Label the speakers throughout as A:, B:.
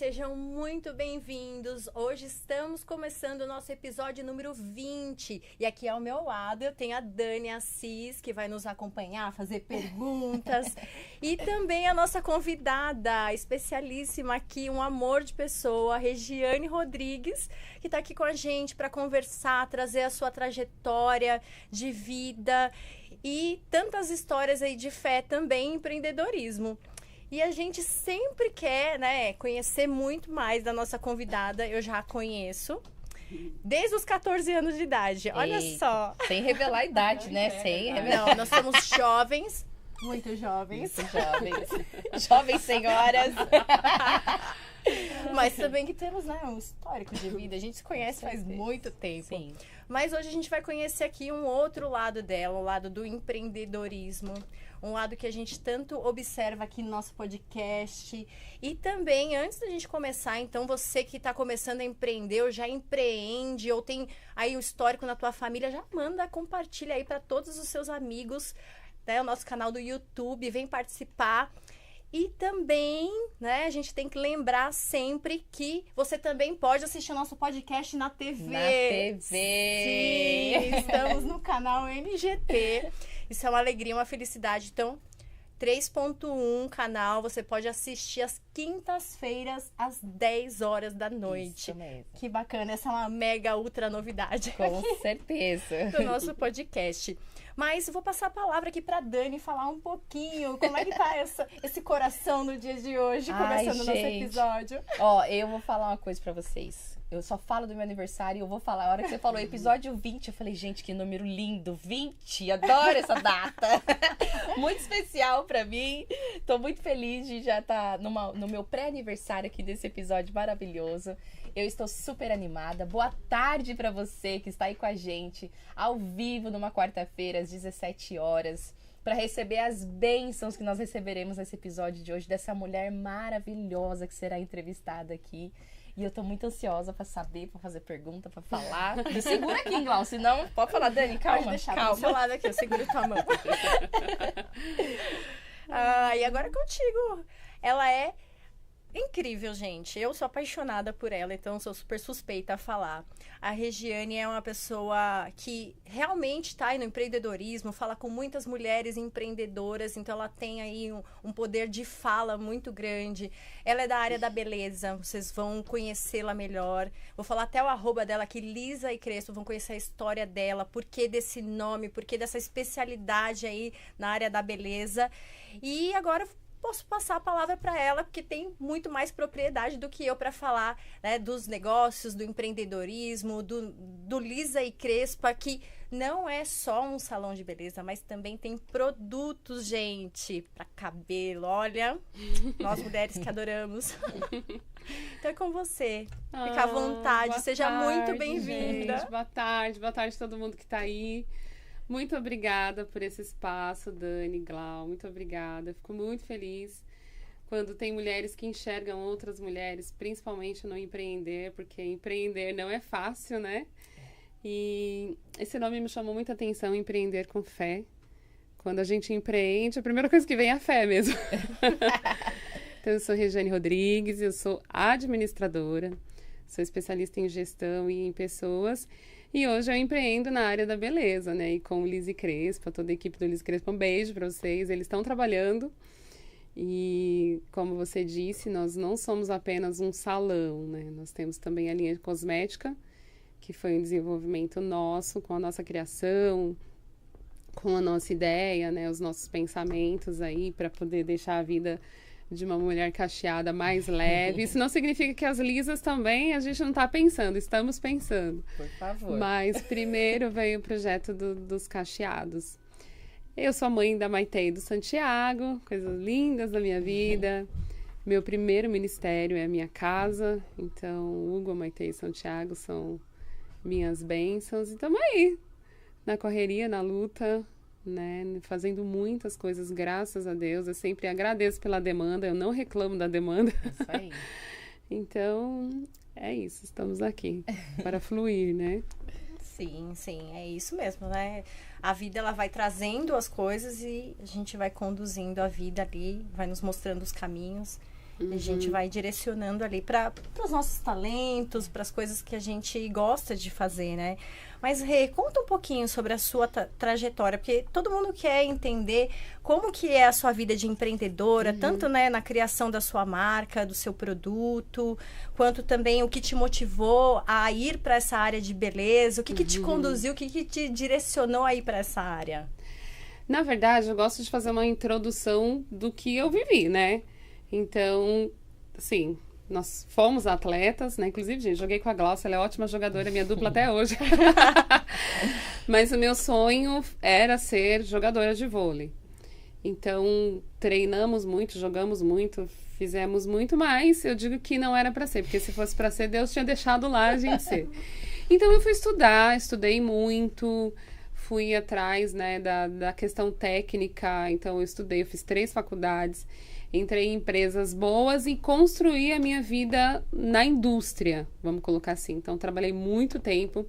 A: Sejam muito bem-vindos. Hoje estamos começando o nosso episódio número 20. E aqui ao meu lado eu tenho a Dani Assis, que vai nos acompanhar, fazer perguntas. E também a nossa convidada especialíssima aqui, um amor de pessoa, a Regiane Rodrigues, que está aqui com a gente para conversar, trazer a sua trajetória de vida e tantas histórias aí de fé também, empreendedorismo. E a gente sempre quer, né, conhecer muito mais da nossa convidada. Eu já a conheço desde os 14 anos de idade. Olha só.
B: Sem revelar a idade, né? Sem revelar.
A: Não, nós somos jovens, muito jovens.
B: Muito jovens. Jovens senhoras.
A: Mas também que temos, né, um histórico de vida. A gente se conhece faz muito tempo.
B: Sim.
A: Mas hoje a gente vai conhecer aqui um outro lado dela, o lado do empreendedorismo. Um lado que a gente tanto observa aqui no nosso podcast. E também, antes da gente começar, então, você que está começando a empreender, ou já empreende, ou tem aí um histórico na tua família, já manda, compartilha aí para todos os seus amigos, né? O nosso canal do YouTube, vem participar. E também, né, a gente tem que lembrar sempre que você também pode assistir o nosso podcast na TV.
B: Na TV!
A: Sim, estamos no canal MGT. Isso é uma alegria, uma felicidade. Então, 3.1 canal, você pode assistir às quintas-feiras, às 10 horas da noite.
B: Isso mesmo.
A: Que bacana, essa é uma mega ultra novidade.
B: Com certeza.
A: Do nosso podcast. Mas eu vou passar a palavra aqui para Dani falar um pouquinho como é que tá esse coração no dia de hoje, começando o nosso episódio.
B: Ó, eu vou falar uma coisa para vocês. Eu só falo do meu aniversário e eu vou falar. A hora que você falou episódio 20, eu falei, gente, que número lindo, 20, adoro essa data. Muito especial pra mim. Tô muito feliz de já estar no meu pré-aniversário aqui desse episódio maravilhoso. Eu estou super animada. Boa tarde pra você que está aí com a gente, ao vivo, numa quarta-feira, às 17 horas, para receber as bênçãos que nós receberemos nesse episódio de hoje, dessa mulher maravilhosa que será entrevistada aqui. E eu tô muito ansiosa pra saber, pra fazer pergunta, pra falar. Me segura aqui, Glau, senão... Pode falar, Dani, calma.
A: Pode deixar
B: calma.
A: do seu lado aqui, eu seguro tua mão. E agora é contigo. Ela é incrível, gente. Eu sou apaixonada por ela, então sou super suspeita a falar. A Regiane é uma pessoa que realmente está aí no empreendedorismo, fala com muitas mulheres empreendedoras, então ela tem aí um poder de fala muito grande. Ela é da área da beleza, vocês vão conhecê-la melhor. Vou falar até o arroba dela aqui, Lisa e Crespo, vão conhecer a história dela, por que desse nome, por que dessa especialidade aí na área da beleza. E agora posso passar a palavra para ela, porque tem muito mais propriedade do que eu para falar, né, dos negócios, do empreendedorismo, do Lisa e Crespa, que não é só um salão de beleza, mas também tem produtos, gente, para cabelo. Olha, nós mulheres que adoramos. Então é com você. Fica à vontade, seja muito bem-vinda.
C: Boa tarde a todo mundo que está aí. Muito obrigada por esse espaço, Dani, Glau, muito obrigada. Fico muito feliz quando tem mulheres que enxergam outras mulheres, principalmente no empreender, porque empreender não é fácil, né? E esse nome me chamou muita atenção, empreender com fé. Quando a gente empreende, a primeira coisa que vem é a fé mesmo. Então, eu sou Regiane Rodrigues, eu sou administradora, sou especialista em gestão e em pessoas. E hoje eu empreendo na área da beleza, né? E com o Liz e Crespa, toda a equipe do Liz e Crespa, um beijo para vocês. Eles estão trabalhando e, como você disse, nós não somos apenas um salão, né? Nós temos também a linha de cosmética, que foi um desenvolvimento nosso, com a nossa criação, com a nossa ideia, né? Os nossos pensamentos aí, para poder deixar a vida de uma mulher cacheada mais leve. Isso não significa que as lisas também a gente não está pensando, estamos pensando.
B: Por favor.
C: Mas primeiro veio o projeto dos cacheados. Eu sou a mãe da Maite e do Santiago, coisas lindas da minha vida. Meu primeiro ministério é a minha casa, então Hugo, Maite e Santiago são minhas bênçãos. E estamos aí, na correria, na luta, né, fazendo muitas coisas, graças a Deus. Eu sempre agradeço pela demanda, eu não reclamo da demanda.
B: Isso aí.
C: Então, é isso, estamos aqui para fluir, né?
A: Sim, sim, é isso mesmo, né? A vida, ela vai trazendo as coisas e a gente vai conduzindo a vida ali, vai nos mostrando os caminhos. A gente vai direcionando ali para os nossos talentos, para as coisas que a gente gosta de fazer, né? Mas, Rê, conta um pouquinho sobre a sua trajetória, porque todo mundo quer entender como que é a sua vida de empreendedora, tanto, né, na criação da sua marca, do seu produto, quanto também o que te motivou a ir para essa área de beleza, o que te conduziu, o que te direcionou a ir para essa área.
C: Na verdade, eu gosto de fazer uma introdução do que eu vivi, né? Então, assim, nós fomos atletas, né? Inclusive, gente, joguei com a Glaucia, ela é ótima jogadora, minha dupla até hoje. Mas o meu sonho era ser jogadora de vôlei. Então, treinamos muito, jogamos muito, fizemos muito, mas eu digo que não era para ser, porque se fosse para ser, Deus tinha deixado lá a gente ser. Então, eu fui estudar, estudei muito, fui atrás, né, da questão técnica. Então, eu estudei, eu fiz 3 faculdades, entrei em empresas boas e construí a minha vida na indústria, vamos colocar assim. Então, trabalhei muito tempo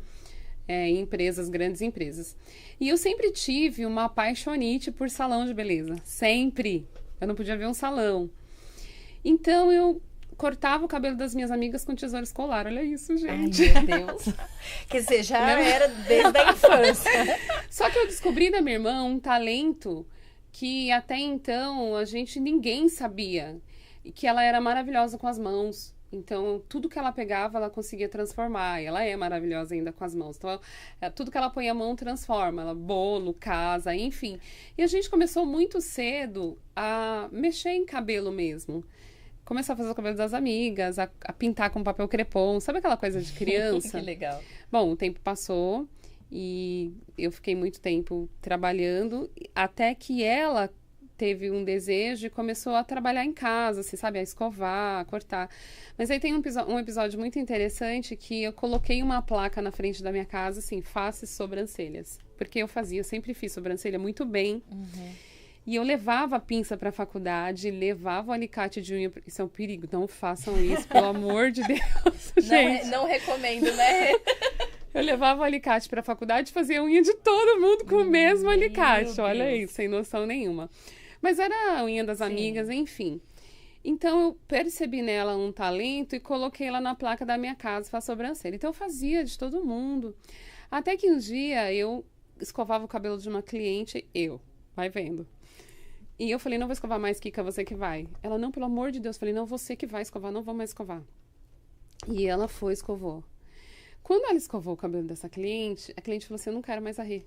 C: em empresas, grandes empresas. E eu sempre tive uma paixonite por salão de beleza. Sempre. Eu não podia ver um salão. Então, eu cortava o cabelo das minhas amigas com tesoura escolar. Olha isso, gente.
B: Ai, meu Deus.
A: Quer dizer, já era desde a infância.
C: Só que eu descobri da minha irmã um talento que até então ninguém sabia, e que ela era maravilhosa com as mãos. Então, tudo que ela pegava, ela conseguia transformar. E ela é maravilhosa ainda com as mãos. Então, tudo que ela põe a mão transforma. Ela, bolo, casa, enfim. E a gente começou muito cedo a mexer em cabelo mesmo. Começou a fazer o cabelo das amigas, a pintar com papel crepom. Sabe aquela coisa de criança?
B: Que legal.
C: Bom, o tempo passou e eu fiquei muito tempo trabalhando, até que ela teve um desejo e começou a trabalhar em casa, assim, sabe? A escovar, a cortar. Mas aí tem um episódio muito interessante que eu coloquei uma placa na frente da minha casa, assim, faça sobrancelhas. Porque eu sempre fiz sobrancelha muito bem. E eu levava a pinça para a faculdade, levava o alicate de unha. Isso é um perigo, não façam isso, pelo amor de Deus, gente.
B: Não recomendo, né?
C: Eu levava o alicate para a faculdade e fazia a unha de todo mundo com o mesmo alicate. Olha isso, sem noção nenhuma. Mas era a unha das amigas, enfim. Então, eu percebi nela um talento e coloquei ela na placa da minha casa para a sobrancelha. Então, eu fazia de todo mundo. Até que um dia, eu escovava o cabelo de uma cliente, vai vendo. E eu falei, não vou escovar mais, Kika, você que vai. Ela, não, pelo amor de Deus. Eu falei, não, você que vai escovar, não vou mais escovar. E ela foi, escovou. Quando ela escovou o cabelo dessa cliente, a cliente falou assim, eu não quero mais a Rê.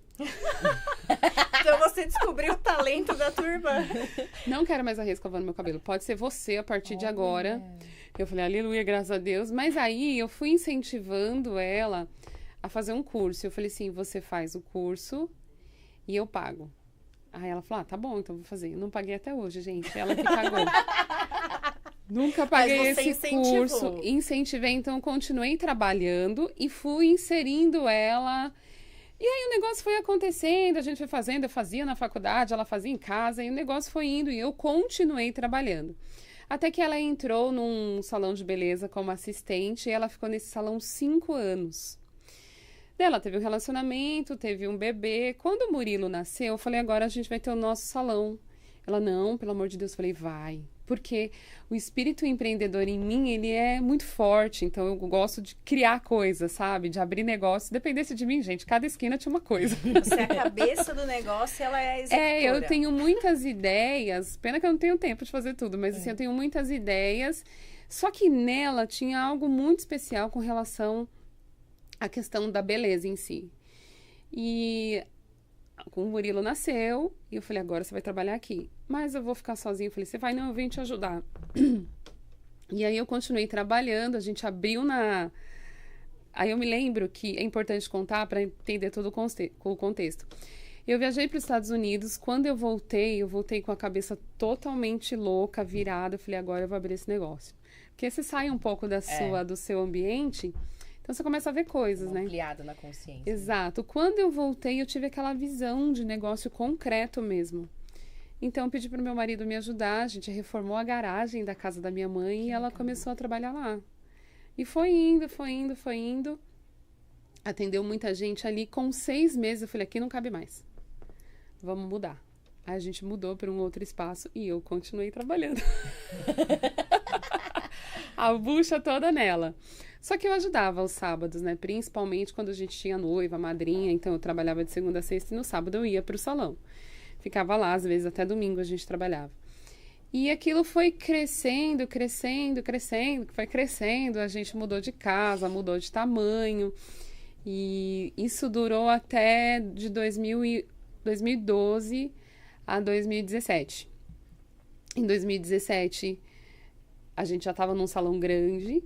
A: Então você descobriu o talento da turma.
C: Não quero mais a Rê escovando meu cabelo. Pode ser você a partir de agora. Eu falei, aleluia, graças a Deus. Mas aí eu fui incentivando ela a fazer um curso. Eu falei assim, você faz o curso e eu pago. Aí ela falou, tá bom, então vou fazer. Eu não paguei até hoje, gente. Ela que pagou. Nunca paguei esse curso. Incentivei, então continuei trabalhando e fui inserindo ela. E aí o negócio foi acontecendo, a gente foi fazendo, eu fazia na faculdade, ela fazia em casa, e o negócio foi indo e eu continuei trabalhando. Até que ela entrou num salão de beleza como assistente e ela ficou nesse salão 5 anos. Ela teve um relacionamento, teve um bebê. Quando o Murilo nasceu, eu falei, agora a gente vai ter o nosso salão. Ela, não, pelo amor de Deus. Eu falei, vai. Porque o espírito empreendedor em mim, ele é muito forte. Então, eu gosto de criar coisas, sabe? De abrir negócio. Se dependesse de mim, gente, cada esquina tinha uma coisa.
A: Você é a cabeça do negócio, ela é a executora.
C: Eu tenho muitas ideias. Pena que eu não tenho tempo de fazer tudo. Mas, assim, eu tenho muitas ideias. Só que nela tinha algo muito especial com relação à questão da beleza em si. E o Murilo nasceu, e eu falei, agora você vai trabalhar aqui. Mas eu vou ficar sozinha. Eu falei, você vai? Não, eu venho te ajudar. E aí eu continuei trabalhando, a gente abriu na... Aí eu me lembro que é importante contar para entender todo o contexto. Eu viajei para os Estados Unidos, quando eu voltei com a cabeça totalmente louca, virada. Eu falei, agora eu vou abrir esse negócio. Porque você sai um pouco do seu ambiente... Então, você começa a ver coisas, né?
B: Ampliado na consciência.
C: Exato. Quando eu voltei, eu tive aquela visão de negócio concreto mesmo. Então, eu pedi para o meu marido me ajudar. A gente reformou a garagem da casa da minha mãe e ela começou a trabalhar lá. E foi indo. Atendeu muita gente ali. Com 6 meses, eu falei, aqui não cabe mais. Vamos mudar. Aí a gente mudou para um outro espaço e eu continuei trabalhando. A bucha toda nela. Só que eu ajudava aos sábados, né? Principalmente quando a gente tinha noiva, madrinha. Então, eu trabalhava de segunda a sexta e no sábado eu ia para o salão. Ficava lá, às vezes até domingo a gente trabalhava. E aquilo foi crescendo, crescendo, crescendo, foi crescendo. A gente mudou de casa, mudou de tamanho. E isso durou até de 2012 a 2017. Em 2017, a gente já estava num salão grande.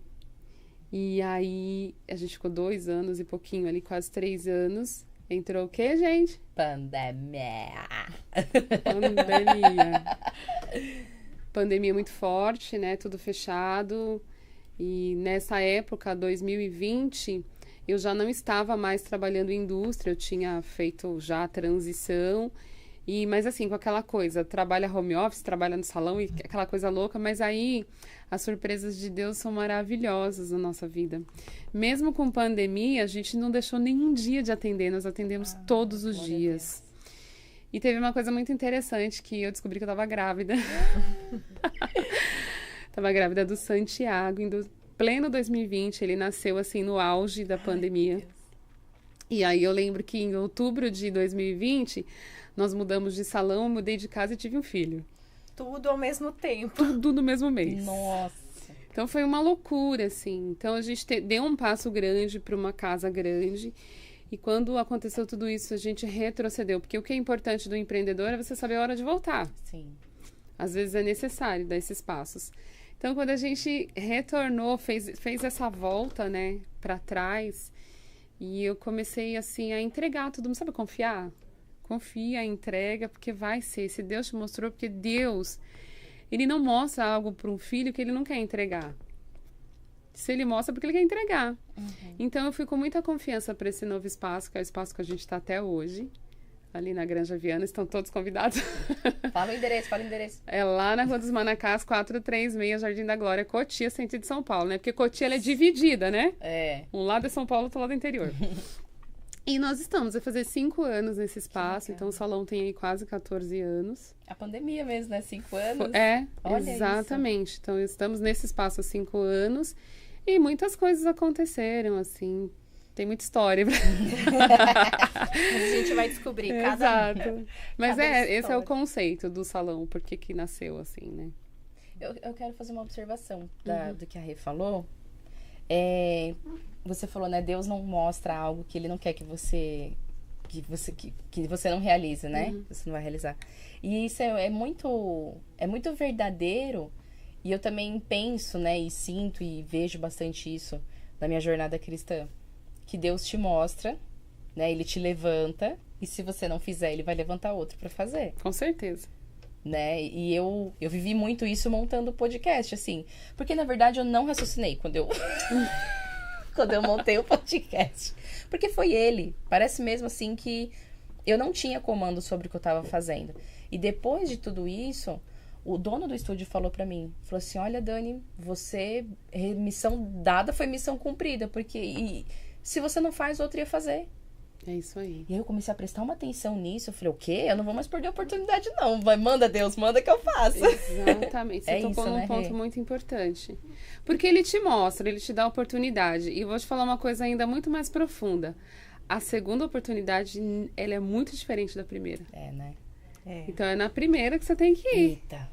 C: E aí, a gente ficou 2 anos e pouquinho ali, quase 3 anos. Entrou o quê, gente?
B: Pandemia.
C: Pandemia muito forte, né? Tudo fechado. E nessa época, 2020, eu já não estava mais trabalhando em indústria. Eu tinha feito já a transição. Mas assim, com aquela coisa, trabalha home office, trabalha no salão e aquela coisa louca, mas aí as surpresas de Deus são maravilhosas na nossa vida. Mesmo com pandemia, a gente não deixou nenhum dia de atender, nós atendemos todos os dias. E teve uma coisa muito interessante que eu descobri que eu estava grávida. Estava grávida do Santiago, em pleno 2020, ele nasceu assim no auge da pandemia. E aí eu lembro que em outubro de 2020... nós mudamos de salão, mudei de casa e tive um filho.
A: Tudo ao mesmo tempo.
C: Tudo no mesmo mês.
B: Nossa.
C: Então foi uma loucura, assim. Então a gente deu um passo grande para uma casa grande. E quando aconteceu tudo isso, a gente retrocedeu. Porque o que é importante do empreendedor é você saber a hora de voltar.
B: Sim.
C: Às vezes é necessário dar esses passos. Então quando a gente retornou, fez essa volta, né, para trás. E eu comecei, assim, a entregar tudo. Sabe, confiar? Confia, entrega, porque vai ser. Se Deus te mostrou, porque Deus, ele não mostra algo para um filho que ele não quer entregar. Se ele mostra, porque ele quer entregar. Então, eu fui com muita confiança para esse novo espaço, que é o espaço que a gente está até hoje, ali na Granja Viana. Estão todos convidados.
B: Fala o endereço.
C: É lá na Rua dos Manacás, 436, Jardim da Glória, Cotia, sentido de São Paulo, né? Porque Cotia, ela é dividida, né?
B: É.
C: Um lado é São Paulo, outro lado é interior. E nós estamos a fazer 5 anos nesse espaço, então o salão tem aí quase 14 anos.
B: A pandemia mesmo, né? 5 anos.
C: Olha exatamente. Isso. Então estamos nesse espaço há 5 anos e muitas coisas aconteceram, assim. Tem muita história.
A: A gente vai descobrir
C: Exato. Mas
A: cada
C: esse é o conceito do salão, por que nasceu assim, né?
B: Eu quero fazer uma observação do que a Rê falou. Você falou, né? Deus não mostra algo que ele não quer que você não realize, né? Você não vai realizar. E isso é muito verdadeiro. E eu também penso, né? E sinto e vejo bastante isso na minha jornada cristã. Que Deus te mostra, né? Ele te levanta. E se você não fizer, ele vai levantar outro para fazer.
C: Com certeza.
B: Né? E eu vivi muito isso montando o podcast, assim. Porque, na verdade, eu não raciocinei quando eu montei o podcast. Porque foi ele. Parece mesmo, assim, que eu não tinha comando sobre o que eu tava fazendo. E depois de tudo isso, o dono do estúdio falou pra mim. Falou assim, olha, Dani, missão dada foi missão cumprida. Porque se você não faz, outro ia fazer.
C: É isso aí.
B: E aí eu comecei a prestar uma atenção nisso. Eu falei, o quê? Eu não vou mais perder a oportunidade, não. Manda Deus, manda que eu faça.
C: Exatamente. Você tocou
B: isso,
C: num
B: né,
C: ponto
B: Rê?
C: muito importante. Porque ele te mostra, ele te dá a oportunidade. E eu vou te falar uma coisa ainda muito mais profunda. A segunda oportunidade, ela é muito diferente da primeira.
B: É, né?
C: Então é na primeira que você tem que ir.
B: Eita.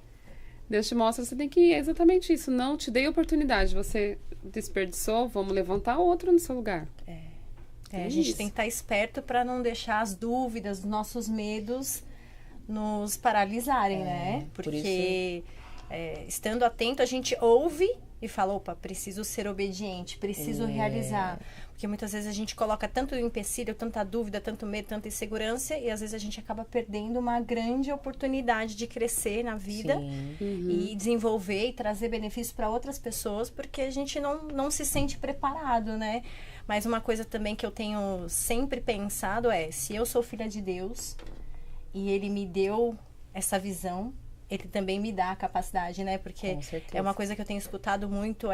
C: Deus te mostra, você tem que ir. É exatamente isso. Não te dei oportunidade. Você desperdiçou, vamos levantar outro no seu lugar.
A: A gente tem que estar esperto para não deixar as dúvidas, os nossos medos nos paralisarem, né? Porque estando atento, a gente ouve e fala, opa, preciso ser obediente, preciso realizar. Porque muitas vezes a gente coloca tanto empecilho, tanta dúvida, tanto medo, tanta insegurança, e às vezes a gente acaba perdendo uma grande oportunidade de crescer na vida e desenvolver e trazer benefícios para outras pessoas, porque a gente não se sente preparado, né? Mas uma coisa também que eu tenho sempre pensado se eu sou filha de Deus e Ele me deu essa visão, Ele também me dá a capacidade, né? Porque é uma coisa que eu tenho escutado muito,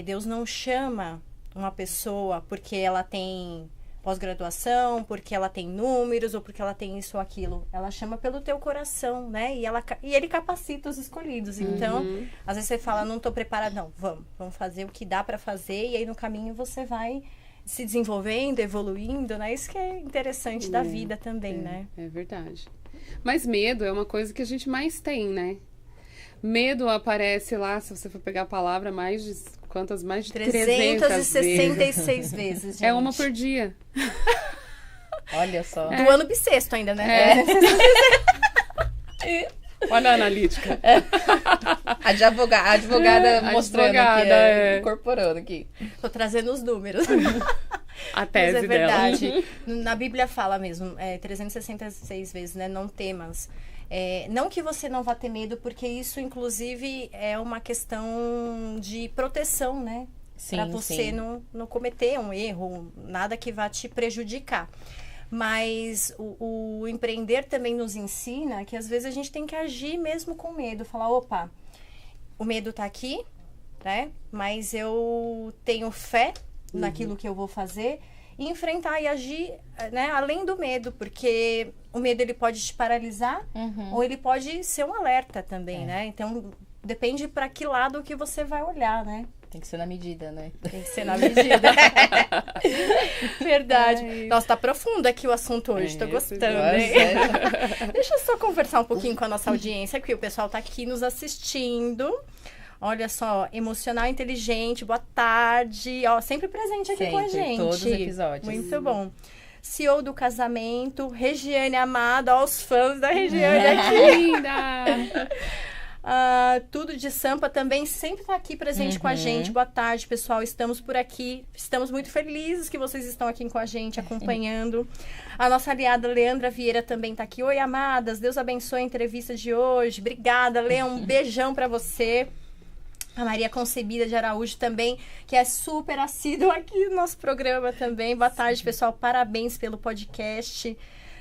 A: Deus não chama uma pessoa porque ela tem pós-graduação, porque ela tem números ou porque ela tem isso ou aquilo. Ela chama pelo teu coração, né? E ele capacita os escolhidos. Então, às vezes você fala, não tô preparada. Não, vamos fazer o que dá para fazer e aí no caminho você vai se desenvolvendo, evoluindo, né? Isso que é interessante da vida também, né?
C: É verdade. Mas medo é uma coisa que a gente mais tem, né? Medo aparece lá, se você for pegar a palavra, mais de
A: 366 vezes, gente.
C: É uma por dia.
B: Olha só.
A: Do ano bissexto ainda, né?
C: Olha a analítica.
B: A advogada mostrando aqui, incorporando aqui.
A: Tô trazendo os números.
C: A tese
A: Mas é
C: dela.
A: verdade. Na Bíblia fala mesmo, 366 vezes, né? Não temas. Não que você não vá ter medo, porque isso, inclusive, é uma questão de proteção, né? Para você não cometer um erro, nada que vá te prejudicar. Mas o empreender também nos ensina que, às vezes, a gente tem que agir mesmo com medo. Falar, opa, o medo tá aqui, né? Mas eu tenho fé naquilo que eu vou fazer e enfrentar e agir, né, além do medo, porque o medo ele pode te paralisar ou ele pode ser um alerta também, né? Então depende para que lado que você vai olhar, né?
B: Tem que ser na medida, né?
A: Tem que ser na medida. Verdade. Nossa, tá profundo aqui o assunto hoje, tô gostando, hein? Deixa eu só conversar um pouquinho com a nossa audiência, porque o pessoal tá aqui nos assistindo. Olha só, emocional, inteligente, boa tarde. Ó, sempre presente aqui com a gente.
B: Todos os episódios.
A: Muito bom. CEO do casamento, Regiane amada, ó, os fãs da Regiane aqui.
C: Linda!
A: Tudo de Sampa também sempre tá aqui presente com a gente. Boa tarde, pessoal. Estamos por aqui. Estamos muito felizes que vocês estão aqui com a gente, acompanhando. A nossa aliada Leandra Vieira também tá aqui. Oi, amadas. Deus abençoe a entrevista de hoje. Obrigada, Lê. Um beijão pra você. A Maria Concebida de Araújo também, que é super assídua aqui no nosso programa também. Boa tarde, pessoal. Parabéns pelo podcast.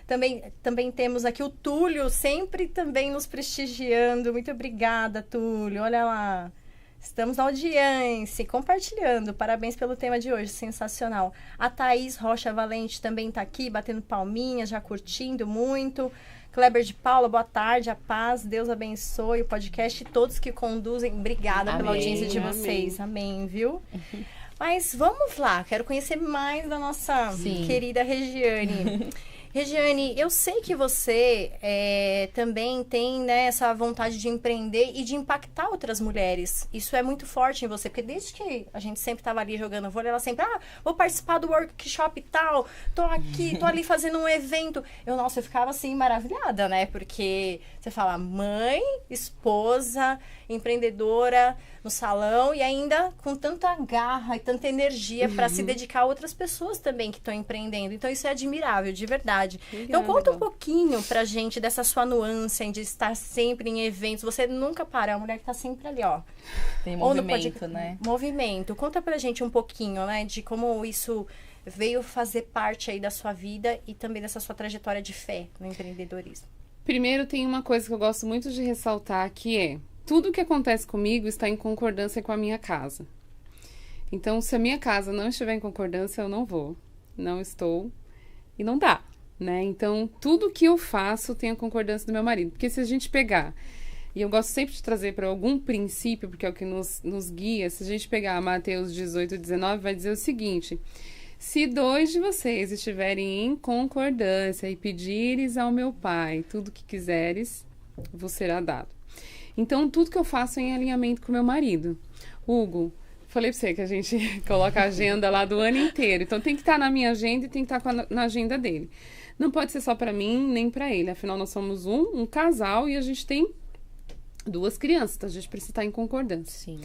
A: Também temos aqui o Túlio, sempre também nos prestigiando. Muito obrigada, Túlio. Olha lá. Estamos na audiência, compartilhando. Parabéns pelo tema de hoje, sensacional. A Thaís Rocha Valente também está aqui, batendo palminhas, já curtindo muito. Kleber de Paula, boa tarde, a paz, Deus abençoe o podcast e todos que conduzem. Obrigada pela audiência de vocês. Amém, viu? Mas vamos lá, quero conhecer mais da nossa querida Regiane. Regiane, eu sei que você também tem, né, essa vontade de empreender e de impactar outras mulheres. Isso é muito forte em você, porque desde que a gente sempre estava ali jogando vôlei, ela sempre, vou participar do workshop e tal, tô aqui, tô ali fazendo um evento. Eu ficava assim, maravilhada, né? Porque você fala mãe, esposa, empreendedora no salão e ainda com tanta garra e tanta energia para se dedicar a outras pessoas também que estão empreendendo. Então, isso é admirável, de verdade. Então, conta um pouquinho pra gente dessa sua nuance de estar sempre em eventos. Você nunca para, é uma mulher que tá sempre ali, ó.
B: Tem movimento, né?
A: Movimento. Conta pra gente um pouquinho, né, de como isso veio fazer parte aí da sua vida e também dessa sua trajetória de fé no empreendedorismo.
C: Primeiro, tem uma coisa que eu gosto muito de ressaltar, que é tudo que acontece comigo está em concordância com a minha casa. Então, se a minha casa não estiver em concordância, eu não vou. Não estou e não dá, né? Então, tudo que eu faço tem a concordância do meu marido. Porque se a gente pegar, e eu gosto sempre de trazer para algum princípio, porque é o que nos guia, se a gente pegar Mateus 18, 19, vai dizer o seguinte: se 2 de vocês estiverem em concordância e pedires ao meu Pai tudo que quiseres, vos será dado. Então, tudo que eu faço é em alinhamento com o meu marido. Hugo, falei pra você que a gente coloca a agenda lá do ano inteiro. Então, tem que estar na minha agenda e tem que estar na agenda dele. Não pode ser só pra mim, nem pra ele. Afinal, nós somos um casal e a gente tem 2 crianças. Então, a gente precisa estar em concordância.
B: Sim.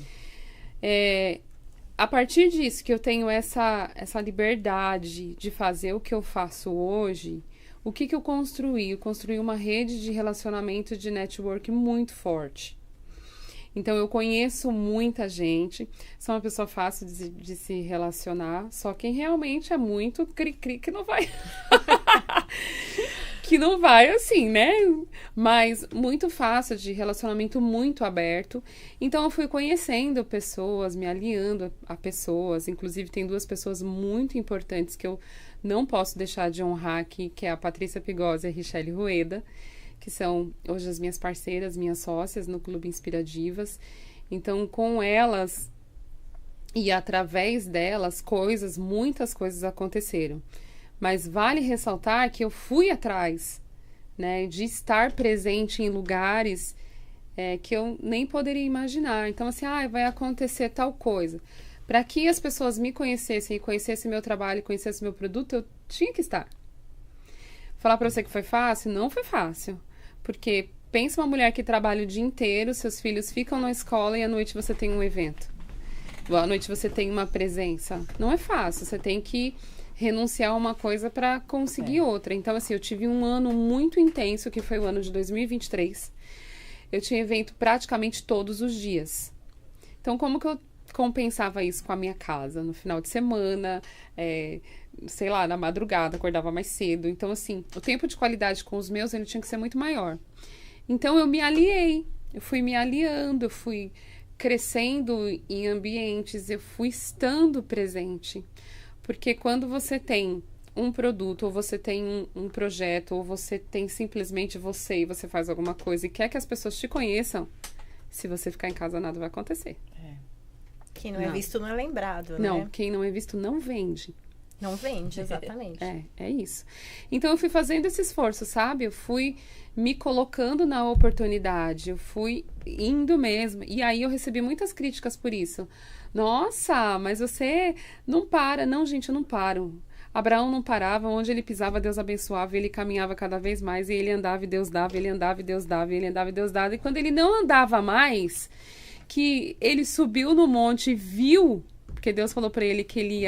C: A partir disso, que eu tenho essa liberdade de fazer o que eu faço hoje... O que eu construí? Eu construí uma rede de relacionamento, de network muito forte. Então, eu conheço muita gente, sou uma pessoa fácil de se relacionar, só quem realmente é muito cri-cri que não vai... que não vai assim, né? Mas muito fácil, de relacionamento muito aberto. Então eu fui conhecendo pessoas, me aliando a pessoas. Inclusive tem 2 pessoas muito importantes que eu não posso deixar de honrar aqui, que é a Patrícia Pigosi e a Richelle Rueda, que são hoje as minhas parceiras, minhas sócias no Clube Inspiradivas. Então, com elas e através delas, muitas coisas aconteceram. Mas vale ressaltar que eu fui atrás, né, de estar presente em lugares que eu nem poderia imaginar. Então, assim, vai acontecer tal coisa. Para que as pessoas me conhecessem e conhecessem meu trabalho, conhecessem meu produto, eu tinha que estar. Falar para você que foi fácil? Não foi fácil. Porque pensa uma mulher que trabalha o dia inteiro, seus filhos ficam na escola e à noite você tem um evento. À noite você tem uma presença. Não é fácil, você tem que renunciar a uma coisa para conseguir outra. Então, assim, eu tive um ano muito intenso, que foi o ano de 2023. Eu tinha evento praticamente todos os dias. Então, como que eu compensava isso com a minha casa? No final de semana, sei lá, na madrugada, acordava mais cedo. Então, assim, o tempo de qualidade com os meus, ele tinha que ser muito maior. Então, eu me aliei. Eu fui me aliando, eu fui crescendo em ambientes, eu fui estando presente. Porque quando você tem um produto, ou você tem um projeto, ou você tem simplesmente você e você faz alguma coisa e quer que as pessoas te conheçam, se você ficar em casa, nada vai acontecer.
A: Quem não é visto não é lembrado,
C: Não,
A: né?
C: quem não é visto não vende.
A: Não vende, exatamente.
C: É isso. Então, eu fui fazendo esse esforço, sabe? Eu fui me colocando na oportunidade, eu fui indo mesmo. E aí, eu recebi muitas críticas por isso. Nossa, mas você não para. Não, gente, eu não paro. Abraão não parava, onde ele pisava, Deus abençoava, ele caminhava cada vez mais, e ele andava e Deus dava, ele andava e Deus dava, ele andava e Deus dava. E quando ele não andava mais, que ele subiu no monte e viu, porque Deus falou para ele que ele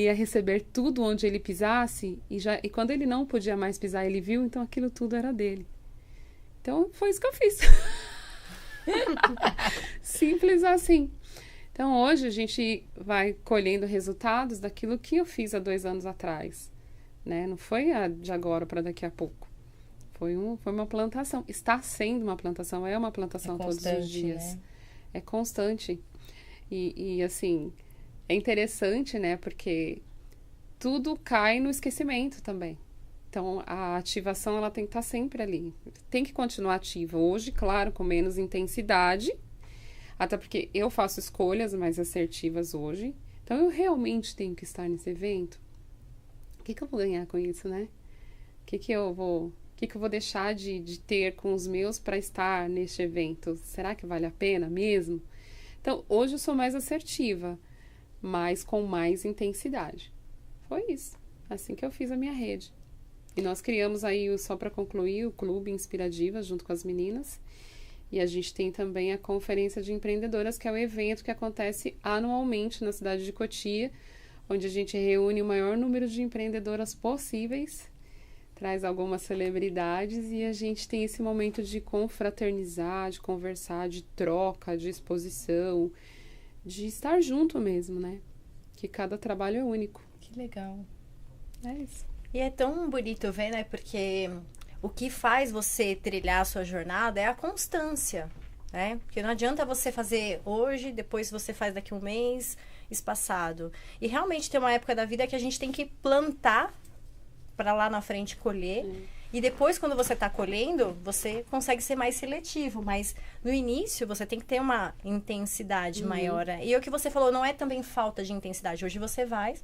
C: ia receber tudo onde ele pisasse, e quando ele não podia mais pisar, ele viu, então aquilo tudo era dele. Então, foi isso que eu fiz. Simples assim. Então, hoje a gente vai colhendo resultados daquilo que eu fiz há 2 anos atrás, né? Não foi de agora para daqui a pouco. Foi uma plantação. Está sendo uma plantação, é uma plantação todos os dias. Né? É constante. E assim, é interessante, né? Porque tudo cai no esquecimento também. Então, a ativação, ela tem que estar sempre ali. Tem que continuar ativa. Hoje, claro, com menos intensidade, até porque eu faço escolhas mais assertivas hoje. Então, eu realmente tenho que estar nesse evento. O que eu vou ganhar com isso, né? O que eu vou deixar de ter com os meus para estar neste evento? Será que vale a pena mesmo? Então, hoje eu sou mais assertiva, mas com mais intensidade. Foi isso. Assim que eu fiz a minha rede. E nós criamos aí, só para concluir, o Clube Inspiradivas junto com as meninas. E a gente tem também a Conferência de Empreendedoras, que é o evento que acontece anualmente na cidade de Cotia, onde a gente reúne o maior número de empreendedoras possíveis, traz algumas celebridades e a gente tem esse momento de confraternizar, de conversar, de troca, de exposição, de estar junto mesmo, né? Que cada trabalho é único.
B: Que legal.
C: É isso.
A: E é tão bonito ver, né? Porque o que faz você trilhar a sua jornada é a constância, né? Porque não adianta você fazer hoje, depois você faz daqui a um mês, espaçado. E realmente tem uma época da vida que a gente tem que plantar para lá na frente colher. E depois, quando você está colhendo, você consegue ser mais seletivo. Mas no início, você tem que ter uma intensidade maior. Né? E o que você falou não é também falta de intensidade. Hoje você vai,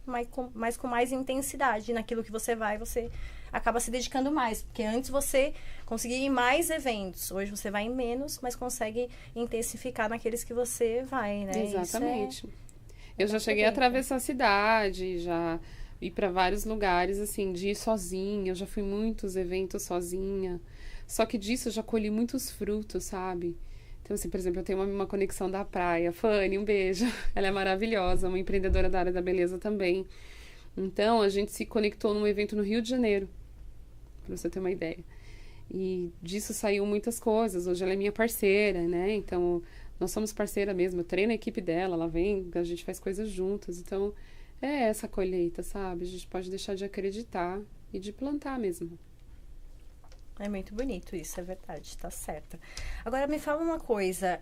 A: mas com mais intensidade. Naquilo que você vai, você acaba se dedicando mais. Porque antes você conseguia ir em mais eventos. Hoje você vai em menos, mas consegue intensificar naqueles que você vai, né?
C: Exatamente. Eu já cheguei a atravessar a cidade, já ir para vários lugares, assim, de ir sozinha. Eu já fui muitos eventos sozinha. Só que disso eu já colhi muitos frutos, sabe? Então, assim, por exemplo, eu tenho uma conexão da praia. Fanny, um beijo. Ela é maravilhosa, uma empreendedora da área da beleza também. Então, a gente se conectou num evento no Rio de Janeiro, pra você ter uma ideia. E disso saiu muitas coisas. Hoje ela é minha parceira, né? Então, nós somos parceira mesmo. Eu treino a equipe dela, ela vem, a gente faz coisas juntas. Então, é essa colheita, sabe? A gente pode deixar de acreditar e de plantar mesmo.
A: É muito bonito isso, é verdade, tá certo. Agora me fala uma coisa,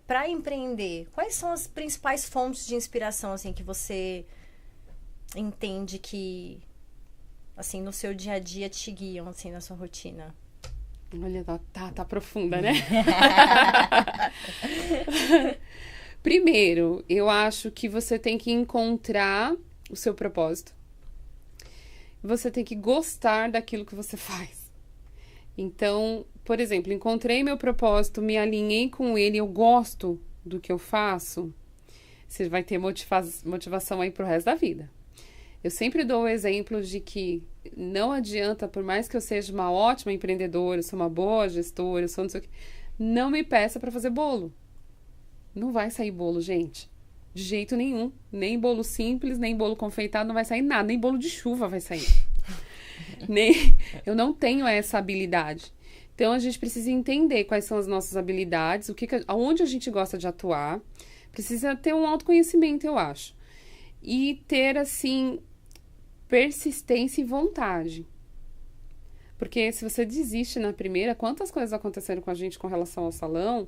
A: para empreender, quais são as principais fontes de inspiração, assim, que você entende que, assim, no seu dia a dia te guiam, assim, na sua rotina?
C: Olha, tá profunda, né? Primeiro, eu acho que você tem que encontrar o seu propósito. Você tem que gostar daquilo que você faz. Então, por exemplo, encontrei meu propósito, me alinhei com ele, eu gosto do que eu faço, você vai ter motivação aí pro resto da vida. Eu sempre dou o exemplo de que não adianta, por mais que eu seja uma ótima empreendedora, eu sou uma boa gestora, eu sou não sei o quê, não me peça para fazer bolo. Não vai sair bolo, gente. De jeito nenhum. Nem bolo simples, nem bolo confeitado, não vai sair nada. Nem bolo de chuva vai sair. Eu não tenho essa habilidade. Então, a gente precisa entender quais são as nossas habilidades, aonde a gente gosta de atuar. Precisa ter um autoconhecimento, eu acho. E ter, assim, persistência e vontade. Porque se você desiste na primeira, quantas coisas aconteceram com a gente com relação ao salão?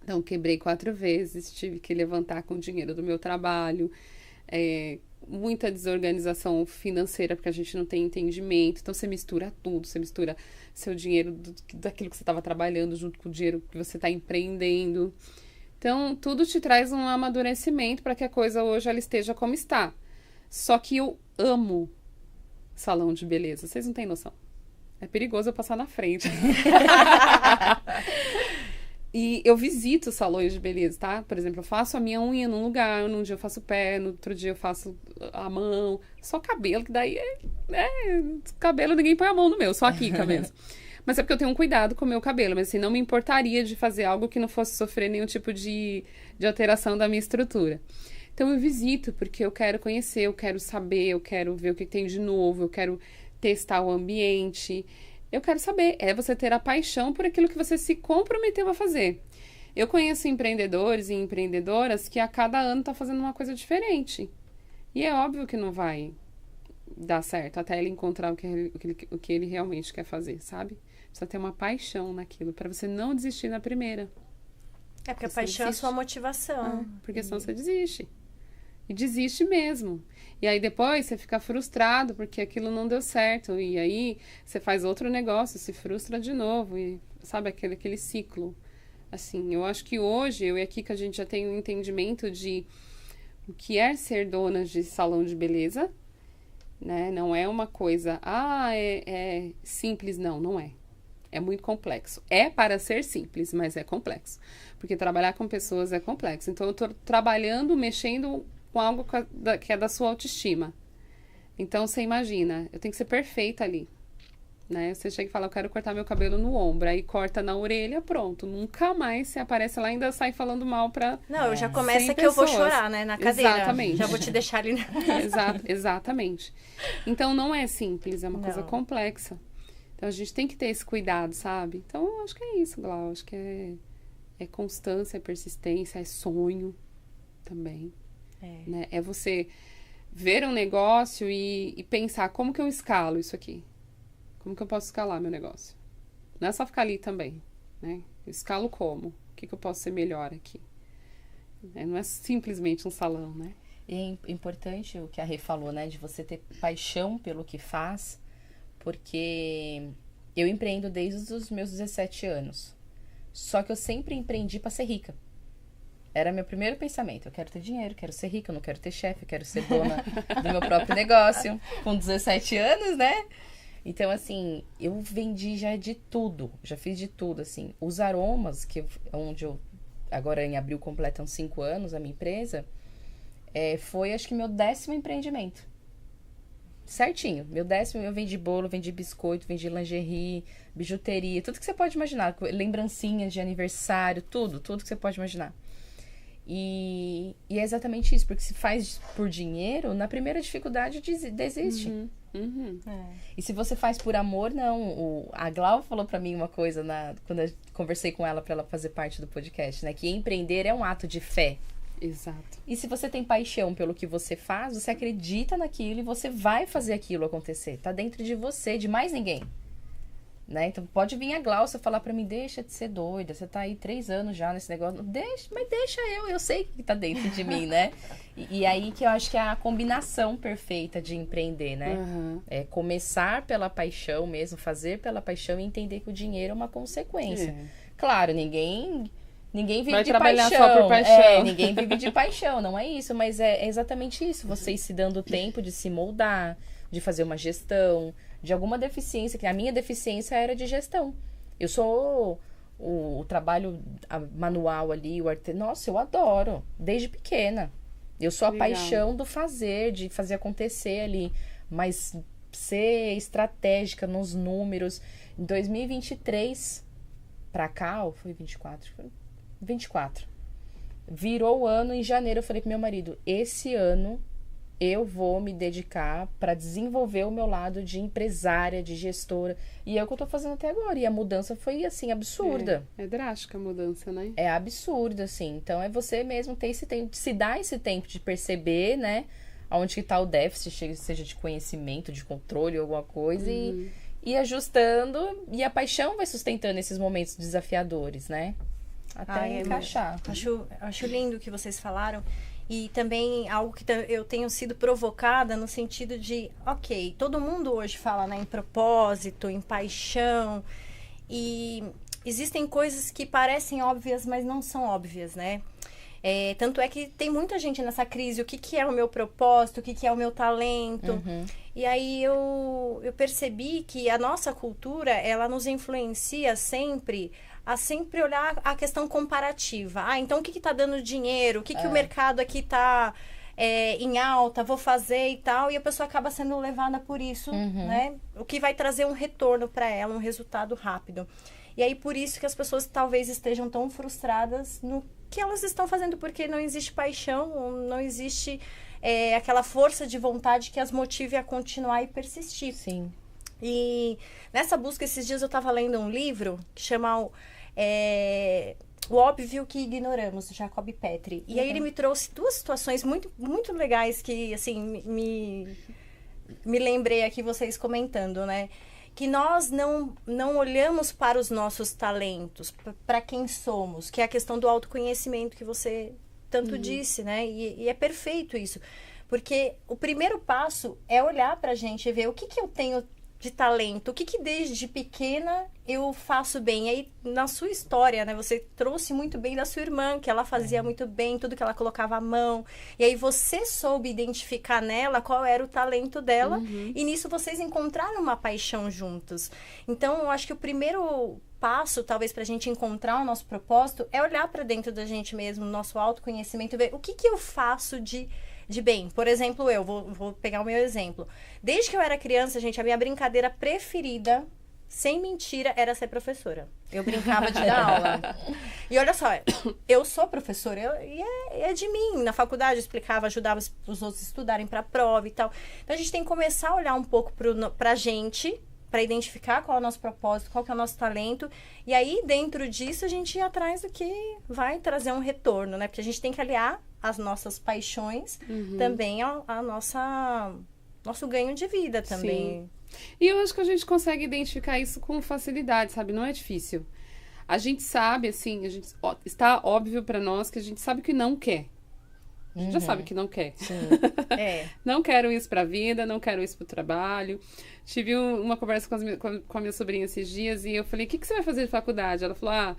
C: Então, quebrei 4 vezes, tive que levantar com o dinheiro do meu trabalho, muita desorganização financeira, porque a gente não tem entendimento. Então, você mistura tudo, você mistura seu dinheiro daquilo que você estava trabalhando junto com o dinheiro que você está empreendendo. Então, tudo te traz um amadurecimento para que a coisa hoje ela esteja como está. Só que eu amo salão de beleza, vocês não têm noção. É perigoso eu passar na frente. E eu visito salões de beleza, tá? Por exemplo, eu faço a minha unha num lugar, num dia eu faço o pé, no outro dia eu faço a mão. Só cabelo, que daí cabelo ninguém põe a mão no meu, só a Kika mesmo. Mas é porque eu tenho um cuidado com o meu cabelo, mas assim, não me importaria de fazer algo que não fosse sofrer nenhum tipo de alteração da minha estrutura. Então eu visito porque eu quero conhecer, eu quero saber, eu quero ver o que tem de novo, eu quero testar o ambiente. Eu quero saber, você ter a paixão por aquilo que você se comprometeu a fazer. Eu conheço empreendedores e empreendedoras que a cada ano tá fazendo uma coisa diferente. E é óbvio que não vai dar certo até ele encontrar o que ele realmente quer fazer, sabe? Precisa ter uma paixão naquilo, para você não desistir na primeira.
A: Porque a paixão é a sua motivação.
C: Porque senão você desiste. E desiste mesmo. E aí depois você fica frustrado porque aquilo não deu certo. E aí você faz outro negócio, se frustra de novo. E sabe, aquele ciclo. Assim, eu acho que hoje, eu e a Kika, a gente já tem um entendimento de o que é ser dona de salão de beleza. Né? Não é uma coisa, é simples. Não é. É muito complexo. É para ser simples, mas é complexo. Porque trabalhar com pessoas é complexo. Então, eu estou trabalhando, mexendo com algo que é da sua autoestima. Então, você imagina, eu tenho que ser perfeita ali. Né? Você chega e fala, eu quero cortar meu cabelo no ombro. Aí corta na orelha, pronto. Nunca mais você aparece lá e ainda sai falando mal pra
A: Não, já começa que eu vou chorar, né? Na cadeira.
C: Exatamente.
A: Já vou te deixar ali.
C: Exatamente. Então, não é simples, é uma coisa complexa. Então, a gente tem que ter esse cuidado, sabe? Então, eu acho que é isso, Glau. Acho que é constância, é persistência, é sonho também. Né? É você ver um negócio e pensar, como que eu escalo isso aqui? Como que eu posso escalar meu negócio? Não é só ficar ali também, né? Eu escalo como? O que eu posso ser melhor aqui? Não é simplesmente um salão, né?
B: E é importante o que a Rê falou, né? De você ter paixão pelo que faz, porque eu empreendo desde os meus 17 anos. Só que eu sempre empreendi para ser rica. Era meu primeiro pensamento. Eu quero ter dinheiro, quero ser rica, eu não quero ter chefe, eu quero ser dona do meu próprio negócio. Com 17 anos, né? Então, assim, eu vendi já de tudo. Já fiz de tudo, assim. Os aromas, onde eu... Agora, em abril, completam 5 anos a minha empresa. Foi, acho que, meu 10º empreendimento. Certinho. Meu 10º, eu vendi bolo, vendi biscoito, vendi lingerie, bijuteria. Tudo que você pode imaginar. Lembrancinha de aniversário, tudo que você pode imaginar. E é exatamente isso, porque se faz por dinheiro, na primeira dificuldade desiste. E se você faz por amor, não. A Glau falou pra mim uma coisa quando eu conversei com ela pra ela fazer parte do podcast, né? Que empreender é um ato de fé.
C: Exato.
B: E se você tem paixão pelo que você faz, você acredita naquilo e você vai fazer aquilo acontecer. Tá dentro de você, de mais ninguém. né? Então pode vir a Glaucia falar pra mim, deixa de ser doida, você tá aí 3 anos já nesse negócio, mas deixa eu sei que tá dentro de mim, né? E aí que eu acho que é a combinação perfeita de empreender, né?
C: Uhum.
B: É começar pela paixão mesmo, fazer pela paixão e entender que o dinheiro é uma consequência. Claro, ninguém vive
C: Vai
B: de
C: trabalhar
B: paixão.
C: só por paixão.
B: Ninguém vive de paixão, não é isso, mas é exatamente isso, vocês se dando tempo de se moldar, de fazer uma gestão, de alguma deficiência, que a minha deficiência era de gestão. Eu sou o trabalho manual ali, nossa, eu adoro, desde pequena. Eu sou a
C: Legal.
B: paixão do fazer, de fazer acontecer ali, mas ser estratégica nos números. Em 2023 pra cá, ou foi 24? Foi 24. Virou o ano, em janeiro eu falei pro meu marido, esse ano eu vou me dedicar para desenvolver o meu lado de empresária, de gestora. E é o que eu tô fazendo até agora. E a mudança foi, assim, absurda.
C: É drástica a mudança, né?
B: É absurda, assim. Então, é você mesmo ter esse tempo, se dar esse tempo de perceber, né? Onde que tá o déficit, seja de conhecimento, de controle, alguma coisa. E ir ajustando. E a paixão vai sustentando esses momentos desafiadores, né? Até encaixar.
A: Acho lindo o que vocês falaram. E também algo que eu tenho sido provocada no sentido de, ok, todo mundo hoje fala, né, em propósito, em paixão, e existem coisas que parecem óbvias, mas não são óbvias, né? Tanto é que tem muita gente nessa crise, o que é o meu propósito, o que é o meu talento. E aí eu percebi que a nossa cultura, ela nos influencia sempre a sempre olhar a questão comparativa. Então o que tá dando dinheiro? O que o mercado aqui tá em alta? Vou fazer e tal. E a pessoa acaba sendo levada por isso, né? O que vai trazer um retorno para ela, um resultado rápido. E aí por isso que as pessoas talvez estejam tão frustradas no que elas estão fazendo, porque não existe paixão, não existe aquela força de vontade que as motive a continuar e persistir.
B: Sim.
A: E nessa busca, esses dias eu estava lendo um livro que chama O Óbvio que Ignoramos, Jacob Petri. E aí ele me trouxe 2 situações muito, muito legais que, assim, me lembrei aqui vocês comentando, né? Que nós não olhamos para os nossos talentos, para quem somos, que é a questão do autoconhecimento que você tanto disse, né? E é perfeito isso. Porque o primeiro passo é olhar pra gente e ver o que eu tenho de talento, o que desde pequena eu faço bem. E aí, na sua história, né, você trouxe muito bem da sua irmã, que ela fazia muito bem, tudo que ela colocava à mão. E aí você soube identificar nela qual era o talento dela, e nisso vocês encontraram uma paixão juntos. Então, eu acho que o primeiro passo, talvez, pra gente encontrar o nosso propósito, é olhar pra dentro da gente mesmo, no nosso autoconhecimento, e ver o que eu faço de bem. Por exemplo, eu vou pegar o meu exemplo. Desde que eu era criança, gente, a minha brincadeira preferida, sem mentira, era ser professora. Eu brincava de dar aula. E olha só, eu sou professora e é de mim. Na faculdade eu explicava, ajudava os outros a estudarem pra prova e tal. Então a gente tem que começar a olhar um pouco pra gente, para identificar qual é o nosso propósito, qual que é o nosso talento. E aí, dentro disso, a gente ir atrás do que vai trazer um retorno, né? Porque a gente tem que aliar as nossas paixões também ao nosso ganho de vida também.
C: Sim. E eu acho que a gente consegue identificar isso com facilidade, sabe? Não é difícil. A gente sabe, assim, está óbvio para nós que a gente sabe o que não quer. A gente já sabe que não quer.
B: Sim.
C: Não quero isso pra vida, não quero isso pro trabalho. Tive uma conversa com a minha sobrinha esses dias e eu falei, o que você vai fazer de faculdade? Ela falou,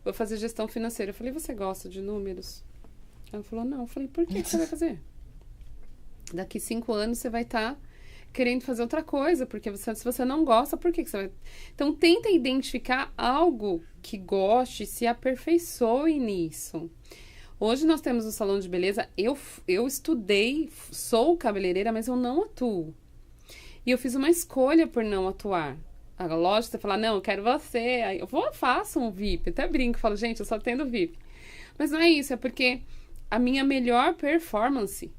C: vou fazer gestão financeira. Eu falei, você gosta de números? Ela falou, não. Eu falei, por que você vai fazer? Daqui 5 anos você vai estar querendo fazer outra coisa, porque se você não gosta, por que você vai... Então, tenta identificar algo que goste, se aperfeiçoe nisso. Hoje nós temos o salão de beleza, eu estudei, sou cabeleireira, mas eu não atuo. E eu fiz uma escolha por não atuar. A loja, você fala, não, eu quero você. Aí eu faço um VIP. Até brinco, falo, gente, eu só tendo VIP. Mas não é isso, é porque a minha melhor performance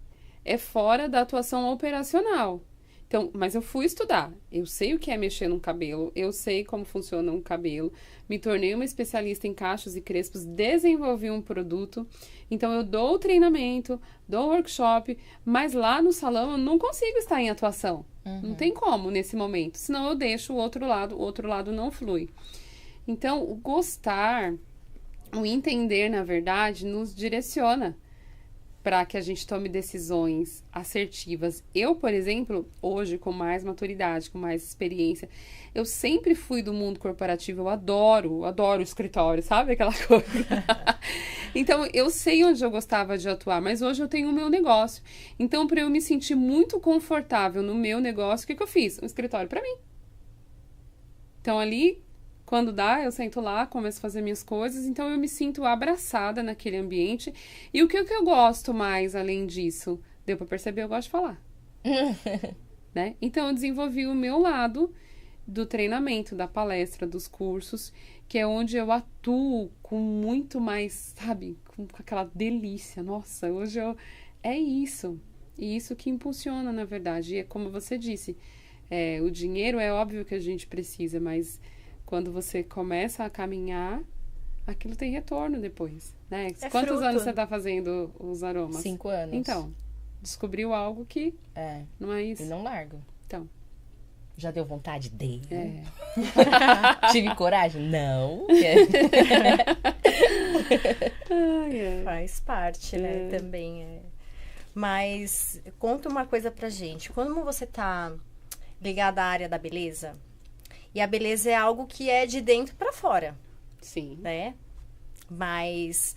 C: é fora da atuação operacional. Então, mas eu fui estudar. Eu sei o que é mexer num cabelo, eu sei como funciona um cabelo. Me tornei uma especialista em cachos e crespos, desenvolvi um produto. Então, eu dou o treinamento, dou o workshop, mas lá no salão eu não consigo estar em atuação. Não tem como nesse momento. Senão eu deixo o outro lado não flui. Então, o gostar, o entender, na verdade, nos direciona para que a gente tome decisões assertivas. Eu, por exemplo, hoje, com mais maturidade, com mais experiência, eu sempre fui do mundo corporativo, eu adoro o escritório, sabe aquela coisa? Então, eu sei onde eu gostava de atuar, mas hoje eu tenho o meu negócio. Então, para eu me sentir muito confortável no meu negócio, o que eu fiz? Um escritório para mim. Então, ali, quando dá, eu sento lá, começo a fazer minhas coisas, então eu me sinto abraçada naquele ambiente. E o que eu gosto mais, além disso? Deu para perceber, eu gosto de falar. Né? Então, eu desenvolvi o meu lado do treinamento, da palestra, dos cursos, que é onde eu atuo com muito mais, sabe, com aquela delícia. Nossa, hoje é isso. E isso que impulsiona, na verdade. E é como você disse, o dinheiro é óbvio que a gente precisa, mas quando você começa a caminhar, aquilo tem retorno depois, né? Quantos
A: fruto.
C: anos você está fazendo os aromas?
B: 5 anos.
C: Então, descobriu algo que não é isso.
B: E não largo.
C: Então.
B: Já deu vontade dele?
C: É.
B: Tive coragem? Não.
A: Faz parte, né? Também. Mas conta uma coisa pra gente. Quando você tá ligada à área da beleza, e a beleza é algo que é de dentro pra fora.
C: Sim.
A: Né? Mas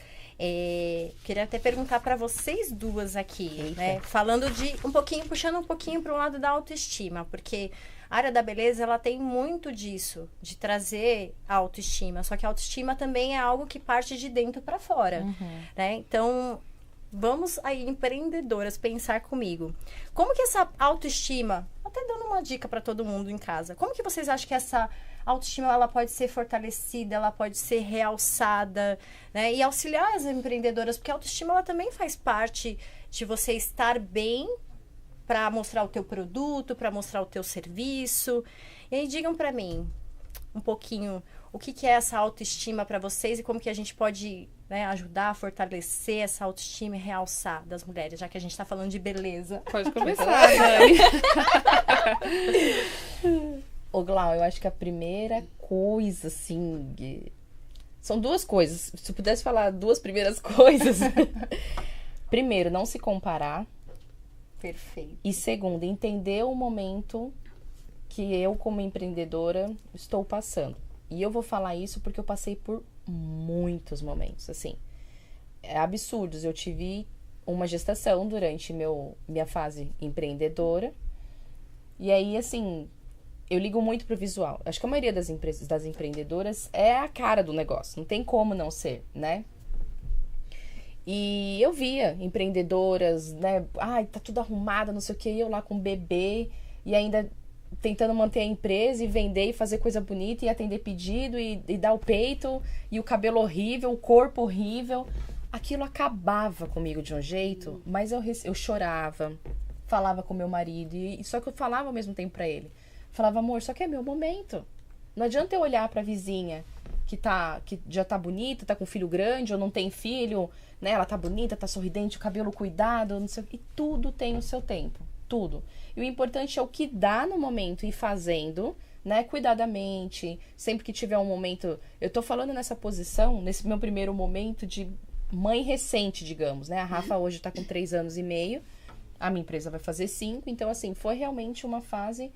A: queria até perguntar para vocês duas aqui, né? Falando puxando um pouquinho para o lado da autoestima, porque a área da beleza, ela tem muito disso, de trazer a autoestima. Só que a autoestima também é algo que parte de dentro para fora, né? Então, vamos aí, empreendedoras, pensar comigo. Como que essa autoestima, até dando uma dica para todo mundo em casa, como que vocês acham que essa autoestima, ela pode ser fortalecida, ela pode ser realçada, né? E auxiliar as empreendedoras, porque a autoestima, ela também faz parte de você estar bem para mostrar o teu produto, para mostrar o teu serviço. E aí, digam para mim um pouquinho o que é essa autoestima para vocês e como que a gente pode, né, ajudar a fortalecer essa autoestima e realçar das mulheres, já que a gente está falando de beleza.
C: Pode começar, Dani.
B: Ô, Glau, eu acho que a primeira coisa, assim... São 2 coisas. Se eu pudesse falar 2 primeiras coisas. Primeiro, não se comparar.
A: Perfeito.
B: E segundo, entender o momento que eu, como empreendedora, estou passando. E eu vou falar isso porque eu passei por muitos momentos, assim. Absurdos. Eu tive uma gestação durante minha fase empreendedora. E aí, assim... Eu ligo muito pro visual. Acho que a maioria das empreendedoras é a cara do negócio. Não tem como não ser, né? E eu via empreendedoras, né? Ai, tá tudo arrumada, não sei o quê. E eu lá com um bebê e ainda tentando manter a empresa e vender e fazer coisa bonita e atender pedido e dar o peito e o cabelo horrível, o corpo horrível. Aquilo acabava comigo de um jeito, mas eu chorava, falava com meu marido. E só que eu falava ao mesmo tempo pra ele. Falava, amor, só que é meu momento. Não adianta eu olhar pra vizinha que já tá bonita, tá com filho grande, ou não tem filho, né? Ela tá bonita, tá sorridente, o cabelo cuidado, não sei o que. E tudo tem o seu tempo. Tudo. E o importante é o que dá no momento e fazendo, né? Cuidadamente. Sempre que tiver um momento... Eu tô falando nessa posição, nesse meu primeiro momento de mãe recente, digamos, né? A Rafa hoje tá com 3 anos e meio. A minha empresa vai fazer 5. Então, assim, foi realmente uma fase...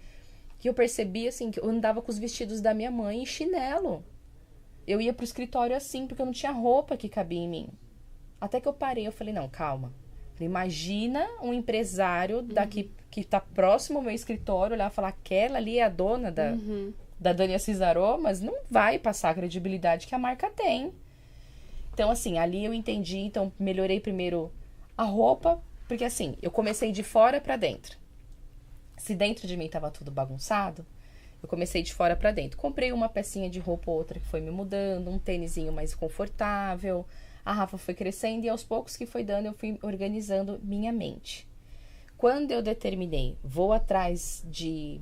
B: que eu percebi, assim, que eu andava com os vestidos da minha mãe e chinelo. Eu ia pro escritório assim, porque eu não tinha roupa que cabia em mim. Até que eu parei, eu falei, não, calma. Imagina um empresário daqui que tá próximo ao meu escritório, olhar e falar, aquela ali é a dona da Dani Assis Aromas, não vai passar a credibilidade que a marca tem. Então, assim, ali eu entendi, então melhorei primeiro a roupa, porque assim, eu comecei de fora pra dentro. Se dentro de mim tava tudo bagunçado, eu comecei de fora pra dentro. Comprei uma pecinha de roupa ou outra que foi me mudando, um tênisinho mais confortável. A Rafa foi crescendo e aos poucos que foi dando, eu fui organizando minha mente. Quando eu determinei, vou atrás de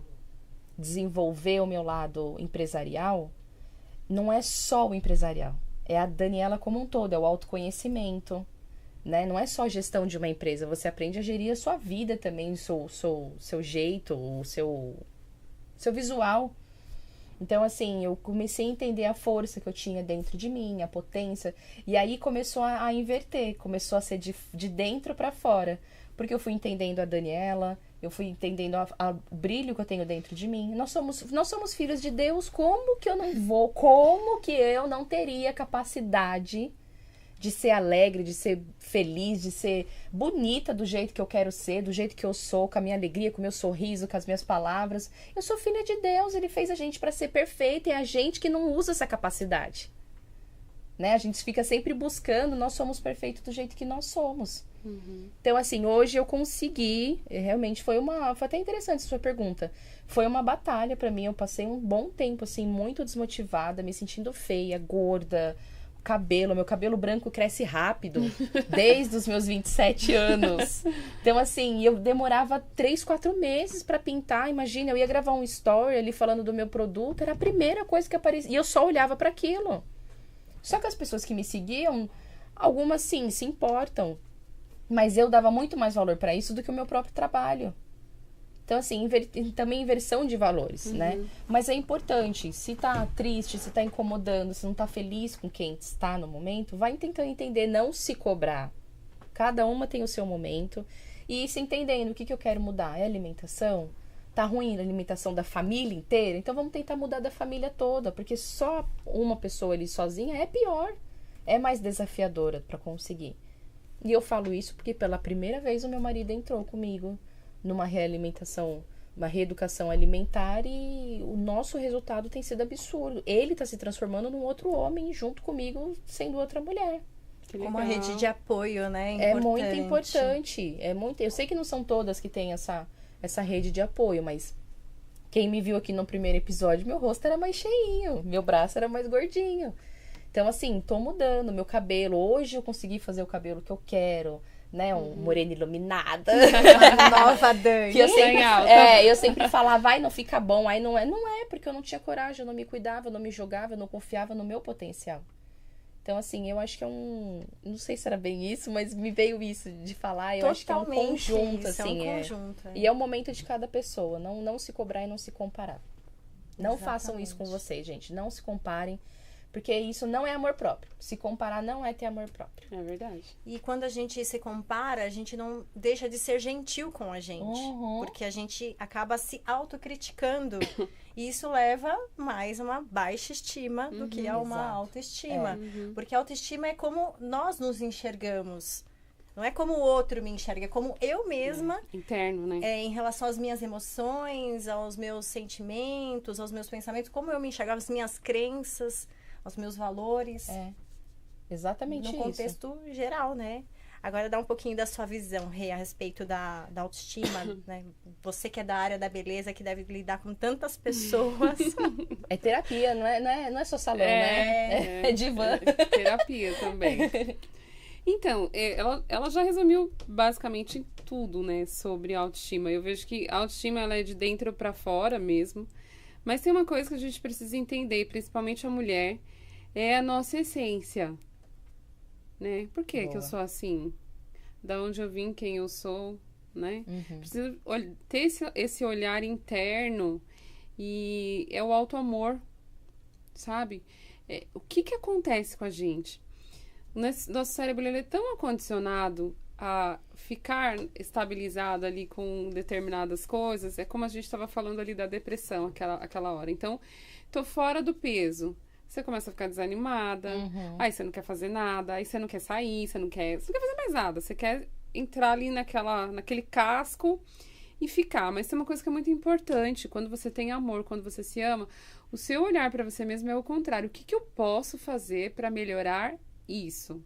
B: desenvolver o meu lado empresarial, não é só o empresarial. É a Daniela como um todo, é o autoconhecimento, né? Não é só gestão de uma empresa, você aprende a gerir a sua vida também, seu jeito, o seu visual. Então, assim, eu comecei a entender a força que eu tinha dentro de mim, a potência, e aí começou a inverter, começou a ser de dentro para fora, porque eu fui entendendo a Daniela, eu fui entendendo o brilho que eu tenho dentro de mim. Nós somos filhos de Deus, como que eu não teria capacidade de ser alegre, de ser feliz, de ser bonita do jeito que eu quero ser, do jeito que eu sou, com a minha alegria, com o meu sorriso, com as minhas palavras. Eu sou filha de Deus, Ele fez a gente para ser perfeita, e é a gente que não usa essa capacidade. Né? A gente fica sempre buscando, nós somos perfeitos do jeito que nós somos. Então, assim, hoje eu consegui, realmente foi até interessante a sua pergunta. Foi uma batalha pra mim, eu passei um bom tempo, assim, muito desmotivada, me sentindo feia, gorda, meu cabelo branco cresce rápido, desde os meus 27 anos. Então, assim, eu demorava 3, 4 meses pra pintar. Imagina, eu ia gravar um story ali falando do meu produto, era a primeira coisa que aparecia, e eu só olhava pra aquilo. Só que as pessoas que me seguiam, algumas sim, se importam, mas eu dava muito mais valor pra isso do que o meu próprio trabalho. Então, assim, também inversão de valores, né? Mas é importante, se tá triste, se tá incomodando, se não tá feliz com quem está no momento, vai tentando entender, não se cobrar. Cada uma tem o seu momento. E se entendendo o que eu quero mudar. É alimentação? Tá ruim a alimentação da família inteira? Então vamos tentar mudar da família toda, porque só uma pessoa ali sozinha é pior. É mais desafiadora para conseguir. E eu falo isso porque pela primeira vez o meu marido entrou comigo numa realimentação, uma reeducação alimentar, e o nosso resultado tem sido absurdo. Ele tá se transformando num outro homem junto comigo, sendo outra mulher.
A: Como uma rede de apoio, né?
B: É muito importante. Eu sei que não são todas que têm essa rede de apoio, mas quem me viu aqui no primeiro episódio, meu rosto era mais cheinho, meu braço era mais gordinho. Então, assim, tô mudando meu cabelo. Hoje eu consegui fazer o cabelo que eu quero, né? Morena iluminada.
A: Nova Dani.
B: Que eu sempre falava, vai, não fica bom. Aí não é, porque eu não tinha coragem, eu não me cuidava, eu não me jogava, eu não confiava no meu potencial. Então, assim, eu acho que não sei se era bem isso, mas me veio isso de falar. Eu acho que é um conjunto, assim.
A: É um conjunto,
B: E é o momento de cada pessoa. Não se cobrar e não se comparar. Não façam isso com vocês, gente. Não se comparem. Porque isso não é amor próprio. Se comparar não é ter amor próprio.
C: É verdade.
A: E quando a gente se compara, a gente não deixa de ser gentil com a gente. Porque a gente acaba se autocriticando. E isso leva mais a uma baixa estima do que a uma autoestima. Porque a autoestima é como nós nos enxergamos. Não é como o outro me enxerga, é como eu mesma.
C: Interno, né?
A: Em relação às minhas emoções, aos meus sentimentos, aos meus pensamentos. Como eu me enxergava, as minhas crenças, aos meus valores.
B: Exatamente isso.
A: No contexto geral, né? Agora dá um pouquinho da sua visão, Rê, a respeito da autoestima, né? Você que é da área da beleza, que deve lidar com tantas pessoas.
B: É terapia, não é só salão, né? É divã.
C: É terapia também. Então, ela já resumiu basicamente tudo, né? Sobre autoestima. Eu vejo que a autoestima ela é de dentro pra fora mesmo. Mas tem uma coisa que a gente precisa entender, principalmente a mulher, é a nossa essência, né? Por que que eu sou assim? Da onde eu vim, quem eu sou, né? Preciso ter esse olhar interno, e é o auto-amor, sabe? O que acontece com a gente? Nosso cérebro ele é tão acondicionado a ficar estabilizado ali com determinadas coisas. É como a gente estava falando ali da depressão aquela hora. Então, tô fora do peso. Você começa a ficar desanimada. Aí você não quer fazer nada. Aí você não quer sair. Você não quer fazer mais nada. Você quer entrar ali naquele casco e ficar. Mas tem uma coisa que é muito importante. Quando você tem amor, quando você se ama, o seu olhar para você mesmo é o contrário. O que eu posso fazer para melhorar isso?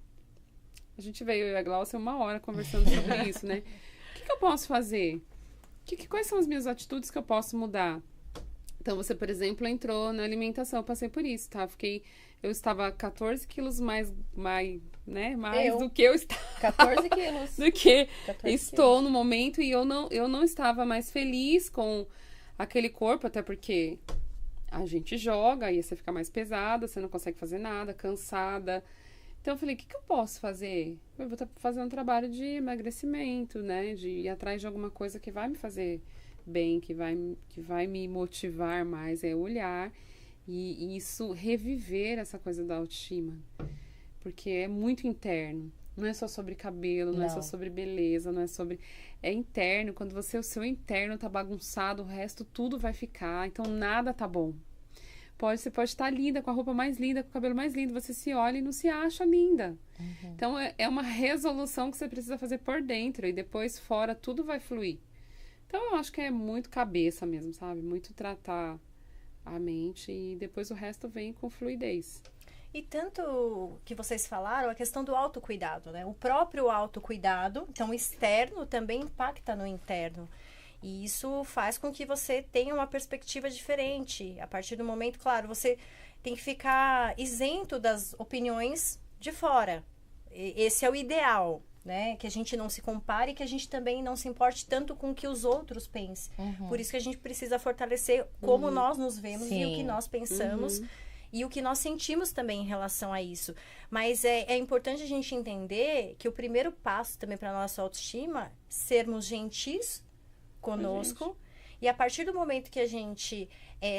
C: A gente veio, eu e a Glaucia, 1 hora conversando sobre isso, né? O que eu posso fazer? Quais são as minhas atitudes que eu posso mudar? Então, você, por exemplo, entrou na alimentação. Eu passei por isso, tá? Eu estava 14 quilos mais do que eu estava.
B: 14 quilos.
C: Do que estou no momento. E eu não estava mais feliz com aquele corpo, até porque a gente joga, aí você fica mais pesada, você não consegue fazer nada, cansada. Então eu falei, o que eu posso fazer? Eu vou fazer um trabalho de emagrecimento, né? De ir atrás de alguma coisa que vai me fazer bem, que vai me motivar mais, é olhar e isso reviver essa coisa da autoestima. Porque é muito interno. Não é só sobre cabelo, não é só sobre beleza, não é sobre... É interno. Quando o seu interno tá bagunçado, o resto tudo vai ficar. Então nada tá bom. Você pode estar linda, com a roupa mais linda, com o cabelo mais lindo. Você se olha e não se acha linda. Então, é uma resolução que você precisa fazer por dentro. E depois, fora, tudo vai fluir. Então, eu acho que é muito cabeça mesmo, sabe? Muito tratar a mente. E depois o resto vem com fluidez.
A: E tanto que vocês falaram, a questão do autocuidado, né? O próprio autocuidado, então, o externo também impacta no interno. E isso faz com que você tenha uma perspectiva diferente. A partir do momento, claro, você tem que ficar isento das opiniões de fora. Esse é o ideal, né? Que a gente não se compare e que a gente também não se importe tanto com o que os outros pensem. Por isso que a gente precisa fortalecer como nós nos vemos e o que nós pensamos e o que nós sentimos também em relação a isso. Mas é importante a gente entender que o primeiro passo também para a nossa autoestima, sermos gentis conosco, e a partir do momento que a gente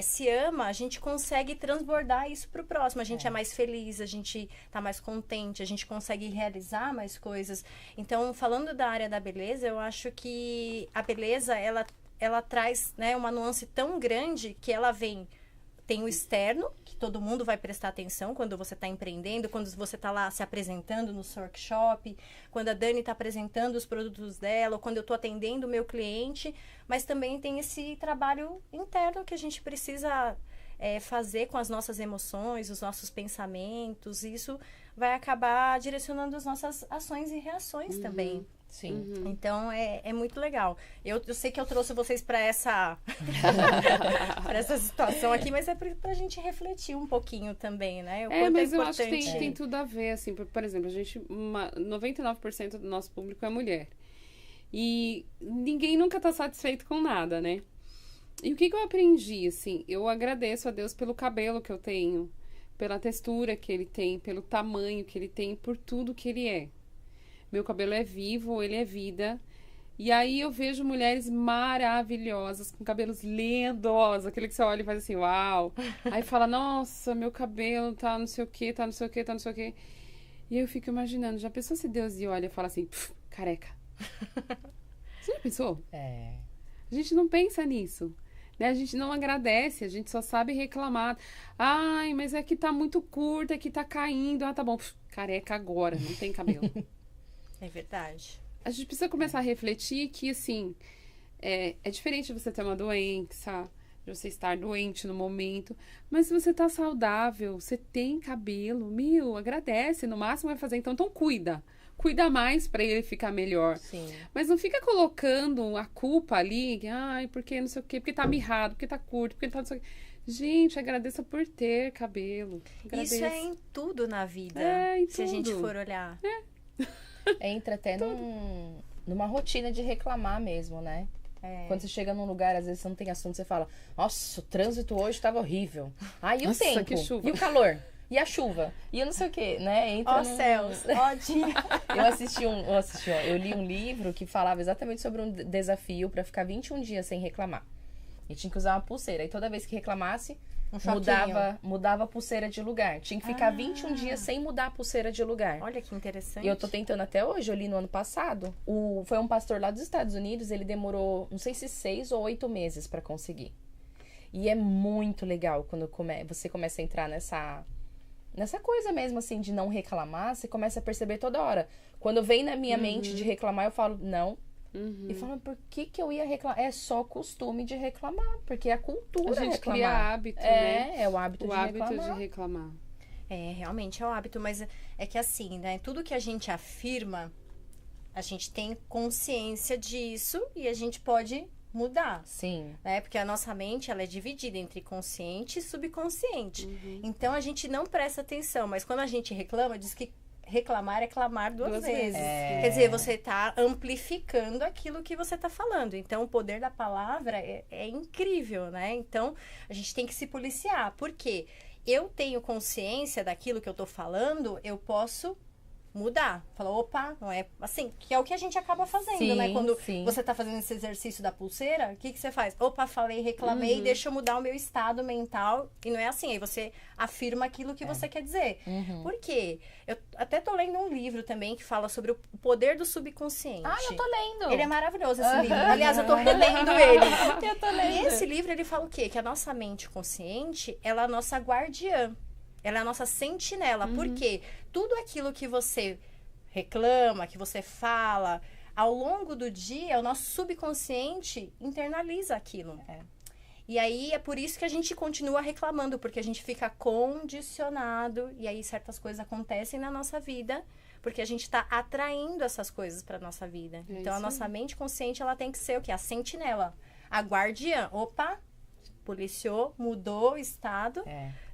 A: se ama, a gente consegue transbordar isso pro próximo, a gente é mais feliz, a gente tá mais contente, a gente consegue realizar mais coisas. Então, falando da área da beleza, eu acho que a beleza, ela traz, né, uma nuance tão grande que ela tem o externo, que todo mundo vai prestar atenção quando você está empreendendo, quando você está lá se apresentando no workshop, quando a Dani está apresentando os produtos dela, ou quando eu estou atendendo o meu cliente, mas também tem esse trabalho interno que a gente precisa fazer com as nossas emoções, os nossos pensamentos, e isso vai acabar direcionando as nossas ações e reações também.
B: Sim.
A: Então, é muito legal. Eu sei que eu trouxe vocês para essa para essa situação aqui, mas é pra gente refletir um pouquinho também, né? O quanto
C: mas
A: é
C: eu acho
A: importante.
C: que tem tudo a ver, assim. Por exemplo, 99% do nosso público é mulher. E ninguém nunca tá satisfeito com nada, né? E o que eu aprendi, assim? Eu agradeço a Deus pelo cabelo que eu tenho, pela textura que ele tem, pelo tamanho que ele tem, por tudo que ele é. Meu cabelo é vivo, ele é vida. E aí eu vejo mulheres maravilhosas, com cabelos lindos, aquele que você olha e faz assim, uau. Aí fala, nossa, meu cabelo tá não sei o que, tá não sei o que, tá não sei o que. E eu fico imaginando, já pensou se Deus olha e fala assim, careca? Você já pensou? A gente não pensa nisso. Né? A gente não agradece, a gente só sabe reclamar. Ai, mas é que tá muito curto, é que tá caindo. Ah, tá bom, careca agora, não tem cabelo.
A: É verdade.
C: A gente precisa começar a refletir que, assim, é diferente você ter uma doença, de você estar doente no momento, mas se você tá saudável, você tem cabelo, agradece, no máximo vai fazer, então cuida mais pra ele ficar melhor.
B: Sim.
C: Mas não fica colocando a culpa ali, ai, porque não sei o quê, porque tá mirrado, porque tá curto, porque tá não sei o quê. Gente, agradeça por ter cabelo. Agradeça.
A: Isso é em tudo na vida,
C: em
A: se a gente
C: tudo.
A: for olhar.
B: Entra até numa rotina de reclamar mesmo, né? Quando você chega num lugar, às vezes você não tem assunto, você fala, nossa, o trânsito hoje estava horrível. Ah, e o
C: Nossa,
B: tempo?
C: que chuva.
B: E o calor? E a chuva? E eu não sei o quê, né? Entra
A: Céus, ó dia.
B: Eu li um livro que falava exatamente sobre um desafio pra ficar 21 dias sem reclamar. E tinha que usar uma pulseira. E toda vez que reclamasse, mudava a pulseira de lugar. Tinha que ficar 21 dias sem mudar a pulseira de lugar.
A: Olha que interessante.
B: E eu tô tentando até hoje, eu li no ano passado. Foi um pastor lá dos Estados Unidos, ele demorou, não sei se 6 ou 8 meses pra conseguir. E é muito legal quando você começa a entrar nessa coisa mesmo, assim, de não reclamar. Você começa a perceber toda hora. Quando vem na minha mente de reclamar, eu falo, não. E falo, por que eu ia reclamar? É só costume de reclamar, porque é a cultura
C: a gente
B: reclamar.
C: cria hábito, né?
B: É o hábito
C: de reclamar.
A: Realmente é o hábito, mas é que assim, né? Tudo que a gente afirma, a gente tem consciência disso e a gente pode mudar.
B: Sim.
A: Né? Porque a nossa mente, ela é dividida entre consciente e subconsciente. Então, a gente não presta atenção, mas quando a gente reclama, diz que reclamar é clamar duas
C: Duas
A: vezes.
C: vezes.
A: Quer dizer, você tá amplificando aquilo que você tá falando. Então, o poder da palavra é incrível, né? Então, a gente tem que se policiar. Por quê? Eu tenho consciência daquilo que eu tô falando, eu posso mudar. Falar, opa, não é assim. Que é o que a gente acaba fazendo, né? Quando você tá fazendo esse exercício da pulseira, o que você faz? Opa, falei, reclamei, deixa eu mudar o meu estado mental. E não é assim. Aí você afirma aquilo que você quer dizer. Por quê? Eu até tô lendo um livro também que fala sobre o poder do subconsciente.
B: Ah, eu tô lendo.
A: Ele é maravilhoso, esse livro. Aliás, eu tô relendo ele.
B: Eu tô lendo.
A: E esse livro, ele fala o quê? Que a nossa mente consciente, ela é a nossa guardiã. Ela é a nossa sentinela. Por quê? Tudo aquilo que você reclama, que você fala, ao longo do dia, o nosso subconsciente internaliza aquilo. E aí, é por isso que a gente continua reclamando, porque a gente fica condicionado, e aí certas coisas acontecem na nossa vida, porque a gente está atraindo essas coisas para nossa vida. Então, a nossa mente consciente, ela tem que ser o quê? A sentinela, a guardiã. Opa, policiou, mudou o estado,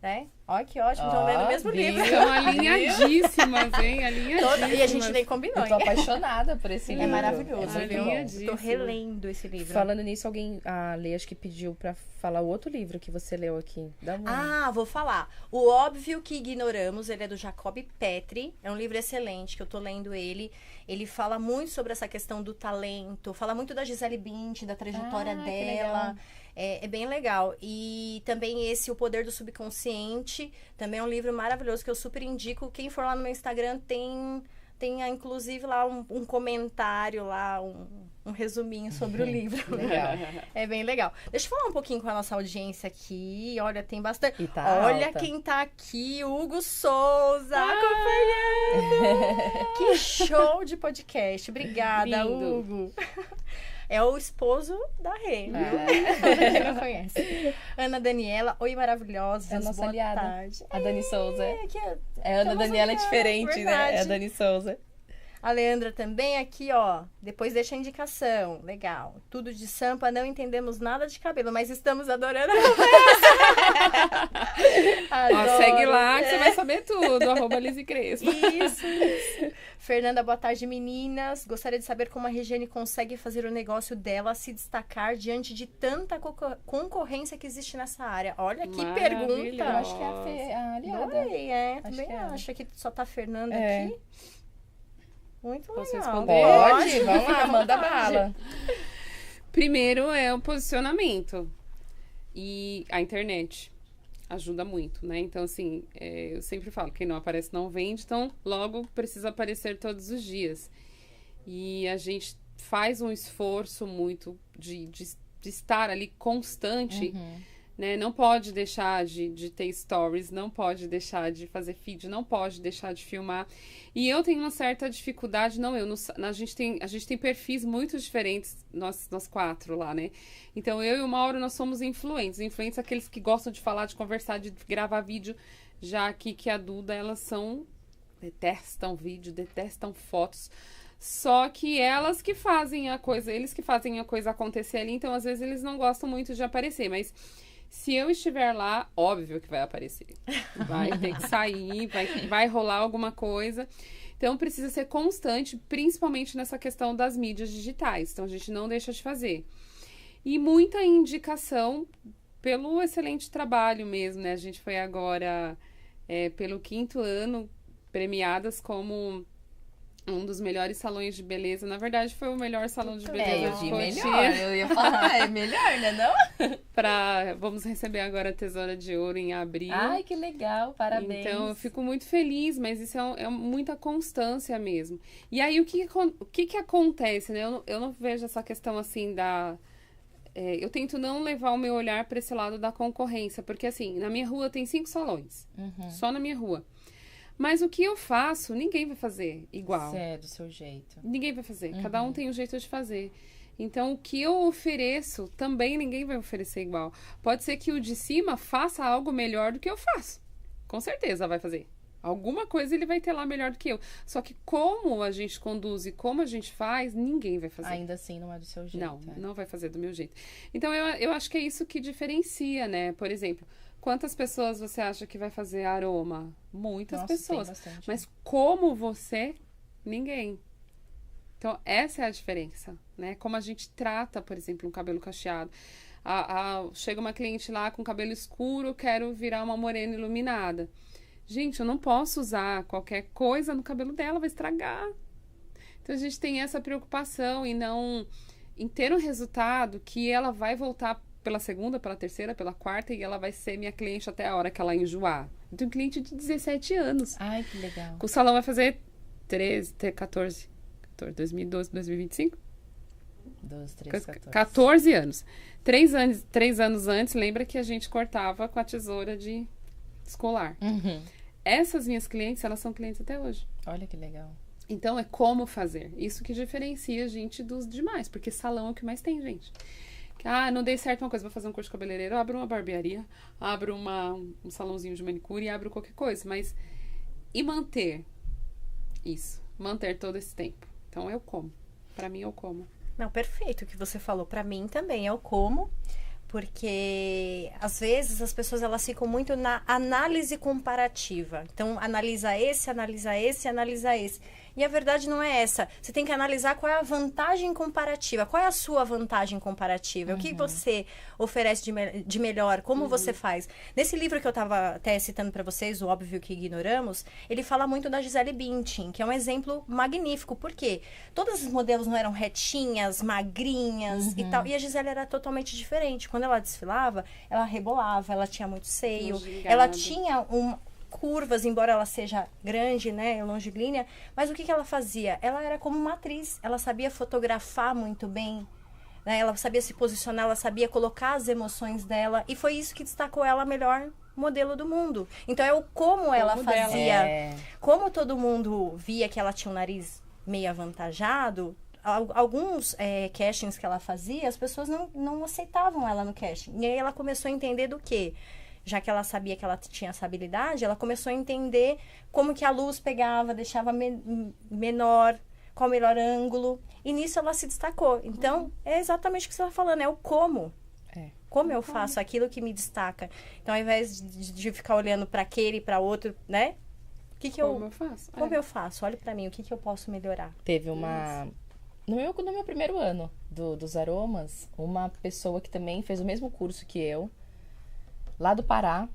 A: né? Olha que ótimo, estão lendo o mesmo livro.
C: São alinhadíssimas, hein? Alinhadíssimas.
A: E a gente nem combinou,
B: Eu tô
A: hein?
B: apaixonada por esse livro.
A: É maravilhoso, viu?
C: Alinhadíssimo.
A: Tô relendo esse livro.
B: Falando nisso, a Lê acho que pediu pra falar o outro livro que você leu aqui. Dá uma...
A: Vou falar. O Óbvio que Ignoramos, ele é do Jacob Petri. É um livro excelente, que eu tô lendo ele. Ele fala muito sobre essa questão do talento, fala muito da Gisele Bündchen, da trajetória dela. É bem legal. E também esse O Poder do Subconsciente, também é um livro maravilhoso que eu super indico. Quem for lá no meu Instagram tem inclusive lá um comentário lá, um resuminho sobre o livro.
B: Legal.
A: É bem legal. Deixa eu falar um pouquinho com a nossa audiência aqui. Olha, tem bastante.
B: E tá
A: Olha
B: alta.
A: quem tá aqui, Hugo Souza, acompanhando. Que show de podcast. Obrigada,
C: Lindo.
A: Hugo. É o esposo da Rê, viu? Quem não conhece. Ana Daniela, oi, maravilhosa.
B: É a nossa aliada.
A: Tarde.
B: A Dani Souza.
A: É
B: A Ana Daniela é diferente, né?
A: verdade.
B: É a Dani Souza.
A: A Leandra também aqui, ó. Depois deixa a indicação. Legal. Tudo de Sampa, não entendemos nada de cabelo, mas estamos adorando a conversa.
C: Ó, segue lá que você vai saber tudo. @LizzyCrespo.
A: Isso. Fernanda, boa tarde, meninas. Gostaria de saber como a Regiane consegue fazer o negócio dela se destacar diante de tanta concorrência que existe nessa área. Olha que pergunta.
C: Maravilhosa.
B: Eu acho que é a aliada.
A: Adorei, também
B: que é ela.
A: acho que só tá a Fernanda
B: É.
A: aqui. Muito
C: Posso
A: legal.
C: responder?
B: Pode,
A: Fica
B: vamos lá,
A: à
B: manda
A: vontade.
B: bala.
C: Primeiro é o posicionamento. E a internet ajuda muito, né? Então, assim, eu sempre falo, quem não aparece não vende, então logo precisa aparecer todos os dias. E a gente faz um esforço muito de estar ali constante, né? Não pode deixar de ter stories, não pode deixar de fazer feed, não pode deixar de filmar. E eu tenho uma certa dificuldade, a gente tem perfis muito diferentes, nós quatro lá, né? Então, eu e o Mauro, nós somos influentes. Influentes aqueles que gostam de falar, de conversar, de gravar vídeo. Já aqui que a Duda, elas detestam vídeo, detestam fotos. Só que elas que fazem a coisa, eles que fazem a coisa acontecer ali. Então, às vezes, eles não gostam muito de aparecer, mas... Se eu estiver lá, óbvio que vai aparecer. Vai ter que sair, vai rolar alguma coisa. Então, precisa ser constante, principalmente nessa questão das mídias digitais. Então, a gente não deixa de fazer. E muita indicação pelo excelente trabalho mesmo, né? A gente foi agora, pelo 5º ano, premiadas como um dos melhores salões de beleza. Na verdade, foi o melhor salão de beleza de Cotia.
B: melhor. Eu ia falar, é melhor, né? Não?
C: Vamos receber agora a Tesoura de Ouro em abril.
B: Ai, que legal, parabéns.
C: Então, eu fico muito feliz, mas isso é muita constância mesmo. E aí, o que acontece, né? Eu não vejo essa questão assim eu tento não levar o meu olhar para esse lado da concorrência, porque assim, na minha rua tem 5 salões. Só na minha rua. Mas o que eu faço, ninguém vai fazer igual.
B: É do seu jeito.
C: Ninguém vai fazer. Cada um tem um jeito de fazer. Então, o que eu ofereço, também ninguém vai oferecer igual. Pode ser que o de cima faça algo melhor do que eu faço. Com certeza vai fazer. Alguma coisa ele vai ter lá melhor do que eu. Só que como a gente conduz e como a gente faz, ninguém vai fazer.
B: Ainda assim não é do seu jeito.
C: Não vai fazer do meu jeito. Então, eu acho que é isso que diferencia, né? Por exemplo, Quantas pessoas você acha que vai fazer aroma? Muitas
B: Nossa,
C: pessoas.
B: tem bastante.
C: Mas como você, ninguém. Então, essa é a diferença, né? Como a gente trata, por exemplo, um cabelo cacheado. Chega uma cliente lá com cabelo escuro, quero virar uma morena iluminada. Gente, eu não posso usar qualquer coisa no cabelo dela, vai estragar. Então, a gente tem essa preocupação em ter um resultado que ela vai voltar pela segunda, pela terceira, pela quarta, e ela vai ser minha cliente até a hora que ela enjoar. Eu tenho um cliente de 17 anos.
B: Ai, que legal.
C: O salão vai fazer 2012, 2025?
B: 12, 13, 14.
C: 14 anos. 3 anos antes, lembra que a gente cortava com a tesoura de escolar.
B: Uhum.
C: Essas minhas clientes, elas são clientes até hoje.
B: Olha que legal.
C: Então, é como fazer. Isso que diferencia a gente dos demais. Porque salão é o que mais tem, gente. Não dei certo uma coisa, vou fazer um curso de cabeleireiro, abro uma barbearia, abro um salãozinho de manicure, abro qualquer coisa. Mas, e manter isso? Manter todo esse tempo. Então, eu como. Pra mim, eu como.
A: Não, perfeito o que você falou. Pra mim também é o como, porque às vezes as pessoas elas ficam muito na análise comparativa. Então, analisa esse, analisa esse, analisa esse. E a verdade não é essa. Você tem que analisar qual é a vantagem comparativa. Qual é a sua vantagem comparativa? O que você oferece de melhor? Como você faz? Nesse livro que eu estava até citando para vocês, O Óbvio que Ignoramos, ele fala muito da Gisele Bündchen, que é um exemplo magnífico. Por quê? Todas as modelos não eram retinhas, magrinhas e tal. E a Gisele era totalmente diferente. Quando ela desfilava, ela rebolava, ela tinha muito seio. Ela tinha curvas, embora ela seja grande, né, longilínea, mas o que ela fazia? Ela era como uma atriz, ela sabia fotografar muito bem, né, ela sabia se posicionar, ela sabia colocar as emoções dela, e foi isso que destacou ela a melhor modelo do mundo. Então é o como ela fazia, como todo mundo via que ela tinha um nariz meio avantajado. Alguns castings que ela fazia, as pessoas não aceitavam ela no casting, e aí ela começou a entender do quê? Já que ela sabia que ela tinha essa habilidade, ela começou a entender como que a luz pegava, deixava menor, qual o melhor ângulo. E nisso ela se destacou. Então, é exatamente o que você está falando, é o como. Como eu faço aquilo que me destaca. Então, ao invés de ficar olhando para aquele e para outro, né?
C: Como eu faço?
A: Como eu faço? Olhe para mim, o que eu posso melhorar?
B: Teve uma... No meu primeiro ano dos aromas, uma pessoa que também fez o mesmo curso que eu, lá do Pará,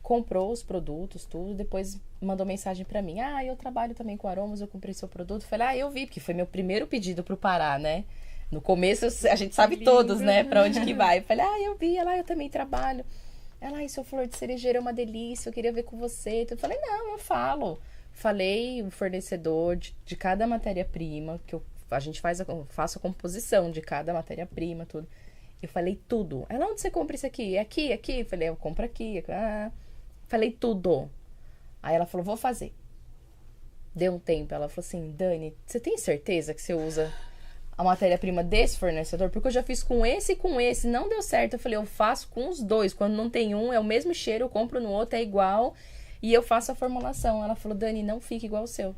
B: comprou os produtos, tudo, depois mandou mensagem pra mim. Eu trabalho também com aromas, eu comprei seu produto. Falei, eu vi, porque foi meu primeiro pedido pro Pará, né? No começo, a gente sabe todos, né, pra onde que vai. Falei, eu vi, eu também trabalho. Ela, seu flor de cerejeira é uma delícia, eu queria ver com você. Eu falei, não, eu falo. Falei o fornecedor de cada matéria-prima, que faço a composição de cada matéria-prima, tudo. Eu falei tudo. Ela, onde você compra isso aqui? É aqui, aqui? Eu falei, eu compro aqui. Falei tudo. Aí ela falou, vou fazer. Deu um tempo. Ela falou assim, Dani, você tem certeza que você usa a matéria-prima desse fornecedor? Porque eu já fiz com esse e com esse. Não deu certo. Eu falei, eu faço com os dois. Quando não tem um, é o mesmo cheiro. Eu compro no outro, é igual. E eu faço a formulação. Ela falou, Dani, não fica igual o seu.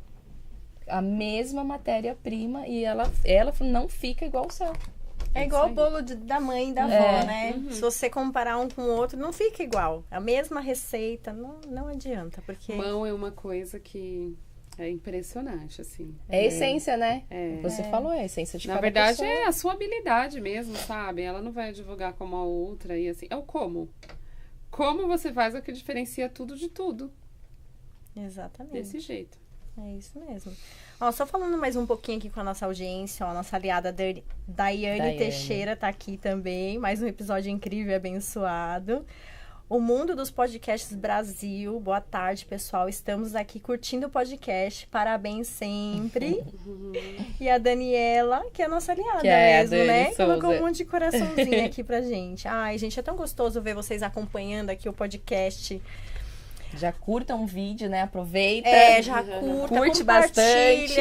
B: A mesma matéria-prima. E ela falou, não fica igual o seu.
A: É igual o bolo da mãe e da avó, né? Se você comparar um com o outro, não fica igual. A mesma receita, não adianta, porque...
C: Mão é uma coisa que é impressionante, assim.
B: É a essência, né? Você falou, é a essência de cada pessoa.
C: Na verdade, é a sua habilidade mesmo, sabe? Ela não vai divulgar como a outra e assim. É o como. Como você faz é o que diferencia tudo de tudo.
A: Exatamente.
C: Desse jeito.
A: É isso mesmo. Só falando mais um pouquinho aqui com a nossa audiência, a nossa aliada Daiane Teixeira tá aqui também. Mais um episódio incrível e abençoado. O Mundo dos Podcasts Brasil. Boa tarde, pessoal. Estamos aqui curtindo o podcast. Parabéns sempre. E a Daniela, que é a nossa aliada mesmo, né? Colocou um monte de coraçãozinho aqui pra gente. Ai, gente, é tão gostoso ver vocês acompanhando aqui o podcast.
B: Já curta um vídeo, né? Aproveita.
A: Já
B: curte bastante.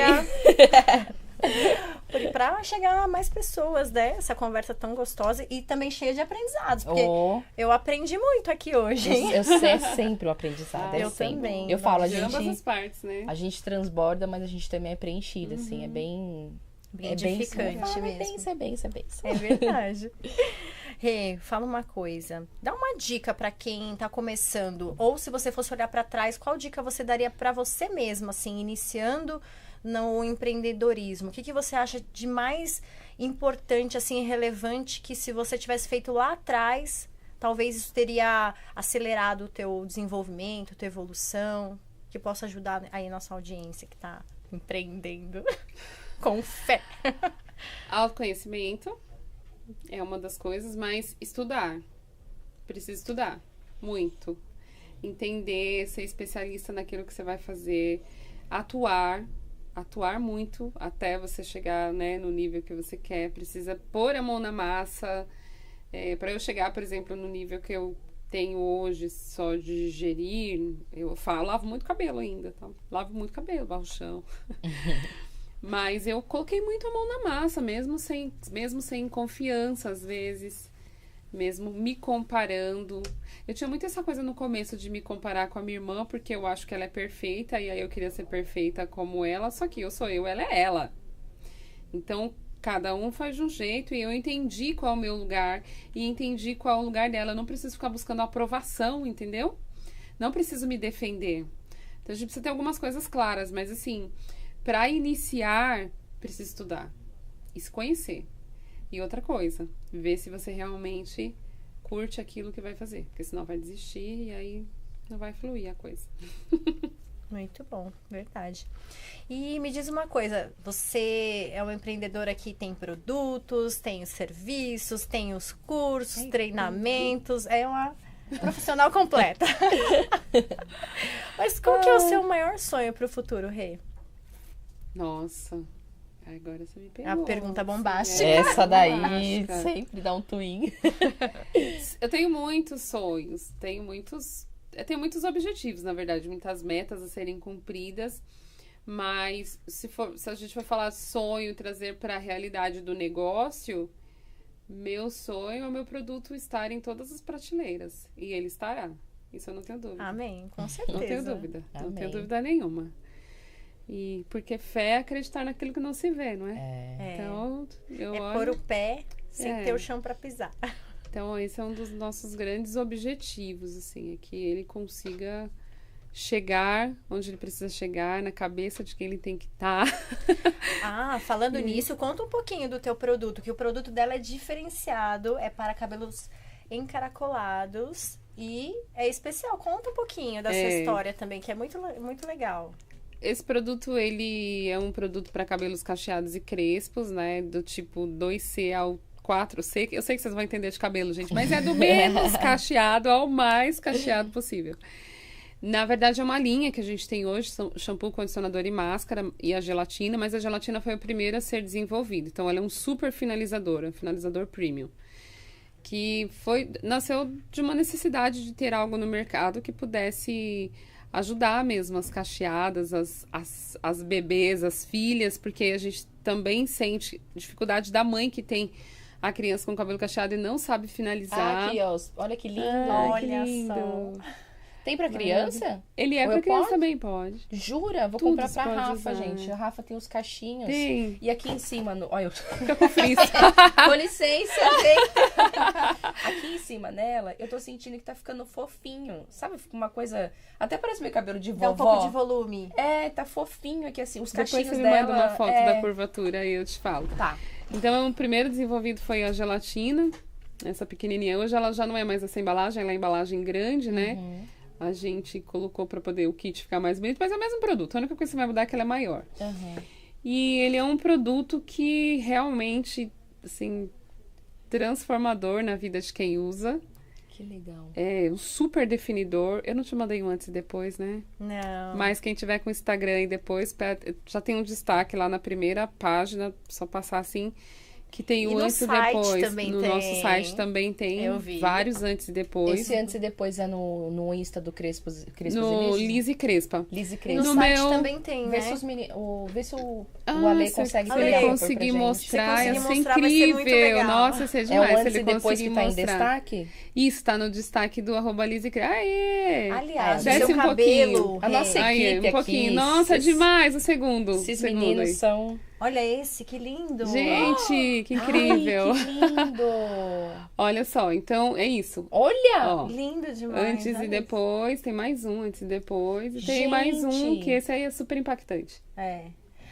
A: Pra chegar a mais pessoas, né? Essa conversa tão gostosa e também cheia de aprendizados. Porque eu aprendi muito aqui hoje, hein?
B: Eu sei, é sempre o aprendizado.
A: Eu também.
B: Eu falo,
C: de ambas as partes, né?
B: A gente transborda, mas a gente também é preenchida, assim. É bem
A: edificante mesmo.
B: É bem.
A: É verdade. Rê, fala uma coisa. Dá uma dica pra quem tá começando. Ou se você fosse olhar pra trás, qual dica você daria pra você mesmo, assim, iniciando no empreendedorismo? O que você acha de mais importante, assim, relevante, que se você tivesse feito lá atrás, talvez isso teria acelerado o teu desenvolvimento, tua evolução, que possa ajudar aí nossa audiência que tá empreendendo com fé.
C: Autoconhecimento é uma das coisas, mas estudar. Precisa estudar muito. Entender, ser especialista naquilo que você vai fazer. Atuar muito até você chegar, né, no nível que você quer. Precisa pôr a mão na massa. Para eu chegar, por exemplo, no nível que eu tenho hoje, só de gerir, eu lavo muito cabelo ainda, tá? Lavo muito cabelo, barro o chão. Mas eu coloquei muito a mão na massa, mesmo sem confiança, às vezes. Mesmo me comparando. Eu tinha muito essa coisa no começo de me comparar com a minha irmã, porque eu acho que ela é perfeita, e aí eu queria ser perfeita como ela, só que eu sou eu, ela é ela. Então, cada um faz de um jeito, e eu entendi qual é o meu lugar, e entendi qual é o lugar dela. Eu não preciso ficar buscando aprovação, entendeu? Não preciso me defender. Então, a gente precisa ter algumas coisas claras, mas assim... Para iniciar, precisa estudar e se conhecer. E outra coisa, ver se você realmente curte aquilo que vai fazer. Porque senão vai desistir e aí não vai fluir a coisa.
A: Muito bom, verdade. E me diz uma coisa, você é uma empreendedora que tem produtos, tem os serviços, tem os cursos, treinamentos, é uma profissional completa. Mas qual que é o seu maior sonho para o futuro, Rê?
C: Nossa, agora você me pegou.
A: A pergunta bombástica.
B: Essa daí sempre dá um twin.
C: Eu tenho muitos sonhos, tenho muitos objetivos, na verdade, muitas metas a serem cumpridas, mas se a gente for falar sonho, trazer para a realidade do negócio, meu sonho é o meu produto estar em todas as prateleiras, e ele estará. Isso eu não tenho dúvida.
A: Amém, com certeza.
C: Não tenho dúvida,
B: Amém.
C: Não tenho dúvida nenhuma. E porque fé é acreditar naquilo que não se vê, não é? Então,
A: pôr o pé sem ter o chão para pisar.
C: Então, esse é um dos nossos grandes objetivos, assim, é que ele consiga chegar onde ele precisa chegar, na cabeça de quem ele tem que estar.
A: Falando nisso, conta um pouquinho do teu produto, que o produto dela é diferenciado, é para cabelos encaracolados e é especial. Conta um pouquinho da sua história também, que é muito, muito legal.
C: Esse produto, ele é um produto para cabelos cacheados e crespos, né? Do tipo 2C ao 4C. Eu sei que vocês vão entender de cabelo, gente, mas é do menos cacheado ao mais cacheado possível. Na verdade, é uma linha que a gente tem hoje, são shampoo, condicionador e máscara e a gelatina, mas a gelatina foi o primeiro a ser desenvolvido. Então, ela é um super finalizador, um finalizador premium. Que nasceu de uma necessidade de ter algo no mercado que pudesse ajudar mesmo as cacheadas, as bebês, as filhas, porque a gente também sente dificuldade da mãe que tem a criança com cabelo cacheado e não sabe finalizar.
B: Aqui, ó. Olha que lindo.
A: Olha
C: que lindo.
A: Só.
B: Tem pra criança?
C: Ele é pra criança também, pode.
B: Jura? Vou
C: Tudo
B: comprar pra
C: pode
B: Rafa,
C: usar.
B: gente. A Rafa tem os cachinhos.
C: Tem.
B: E aqui em cima, olha, eu...
C: Fica com frizz.
B: Com licença, gente. Aqui em cima nela, eu tô sentindo que tá ficando fofinho. Sabe? Fica uma coisa... Até parece meu cabelo de vovó.
A: Dá um pouco de volume.
B: Tá fofinho aqui, assim. Os
C: Depois
B: cachinhos
C: você me
B: dela...
C: manda uma foto da curvatura e eu te falo.
B: Tá.
C: Então, o primeiro desenvolvido foi a gelatina. Essa pequenininha. Hoje ela já não é mais essa embalagem, ela é embalagem grande, né? A gente colocou pra poder o kit ficar mais bonito, mas é o mesmo produto. A única coisa que você vai mudar é que ela é maior. E ele é um produto que realmente, assim, transformador na vida de quem usa.
B: Que legal.
C: É um super definidor. Eu não te mandei um antes e depois, né?
A: Não.
C: Mas quem tiver com o Instagram e depois, já tem um destaque lá na primeira página, só passar assim, que tem o antes e depois.
A: Também
C: no
A: tem.
C: nosso site também tem
A: Eu vi.
C: vários antes e depois.
B: Esse antes e depois é no Insta do Crespos
C: No
B: e
C: Liz e Crespa.
B: Liz e
A: E
B: Crespo.
A: no
C: No
A: site
C: meu-
A: também tem,
B: Vê
A: né?
B: se o Ale consegue
C: se
A: Ale,
B: pegar
C: ele
B: pra
C: conseguir
B: gente.
C: mostrar,
A: Se
C: ia
A: conseguir
C: ser
A: mostrar, vai ser muito
C: incrível.
A: legal.
C: Nossa, ia ser
B: É o
C: demais se
B: antes
C: ele
B: e depois
C: conseguir
B: que tá em
C: mostrar.
B: destaque?
C: Isso, tá no destaque do @Liz e Crespa. Aê!
A: Aliás,
C: Desce
A: seu
C: um
A: cabelo...
C: pouquinho.
B: A nossa
C: Aí,
B: equipe
C: um pouquinho.
B: aqui,
C: Nossa,
B: esses-
C: demais o segundo.
B: Esses
C: segundo
B: meninos
C: aí.
B: são
A: Olha esse, que lindo.
C: Gente, que incrível.
B: Ai, que lindo!
C: Olha só, então é isso.
B: Olha!
C: Ó,
A: Lindo demais.
C: antes
A: olha
C: e
A: isso.
C: depois, tem mais um antes e depois. E tem mais um,
B: Gente!
C: que esse aí é super impactante.
A: É.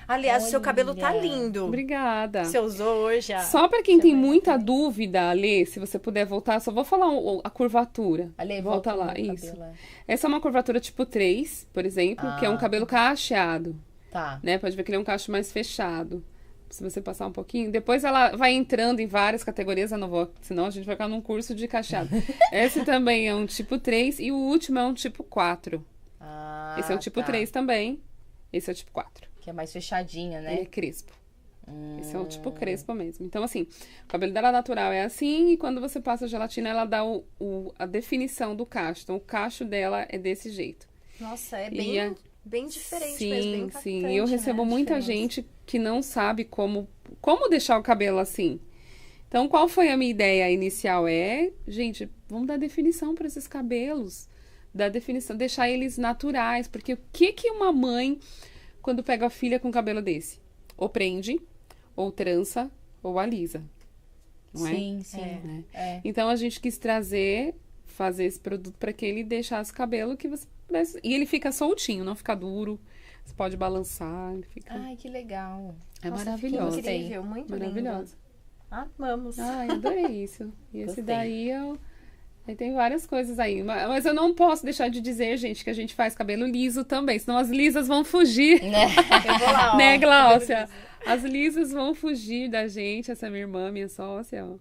A: Aliás, o seu cabelo tá
B: Olha.
A: lindo.
C: Obrigada.
A: Você usou hoje a...
C: Só pra quem tem
A: Também.
C: muita dúvida, Alê, se você puder voltar, só vou falar a curvatura.
B: Ale,
C: Volta
B: volta
C: lá,
B: no
C: isso.
B: cabelo, é.
C: Essa é uma curvatura tipo 3, por exemplo, que é um
B: Ah.
C: cabelo cacheado,
B: Tá.
C: né? Pode ver que ele é um cacho mais fechado. Se você passar um pouquinho. Depois ela vai entrando em várias categorias, eu não vou, senão a gente vai ficar num curso de cacheado. Esse também é um tipo 3 e o último é um tipo 4.
B: Ah,
C: Esse é o tipo
B: tá.
C: 3 também. Esse é o tipo 4.
B: Que é mais fechadinha,
C: Ele é
B: né?
C: crespo. Esse é o tipo crespo mesmo. Então, assim, o cabelo dela natural é assim, e quando você passa a gelatina, ela dá a definição do cacho. Então, o cacho dela é desse jeito.
A: Nossa, é
C: E
A: bem,
C: é-
A: bem diferente
C: Sim,
A: mesmo, bem
C: sim.
A: impactante,
C: E eu recebo
A: né, a
C: muita
A: diferença.
C: gente que não sabe como deixar o cabelo assim. Então, qual foi a minha ideia inicial? Gente, vamos dar definição para esses cabelos. Dar definição, deixar eles naturais. Porque o que uma mãe, quando pega a filha com cabelo desse? Ou prende, ou trança, ou alisa. Não é?
B: Sim, sim.
C: Né?
B: É.
C: Então, a gente quis fazer esse produto para que ele deixasse o cabelo que você pudesse... E ele fica soltinho, não fica duro. Você pode balançar, ele fica...
B: Ai, que legal.
C: é
A: Nossa,
C: maravilhoso.
A: ficou incrível, muito
C: Maravilhoso.
A: lindo. Amamos.
C: Ai, adorei isso. E esse
B: Gostei.
C: daí aí tem várias coisas aí. Mas eu não posso deixar de dizer, gente, que a gente faz cabelo liso também, senão as lisas vão fugir.
A: Eu vou lá, ó.
C: Né, Gláucia? As lisas vão fugir da gente. Essa é minha irmã, minha sócia, ó.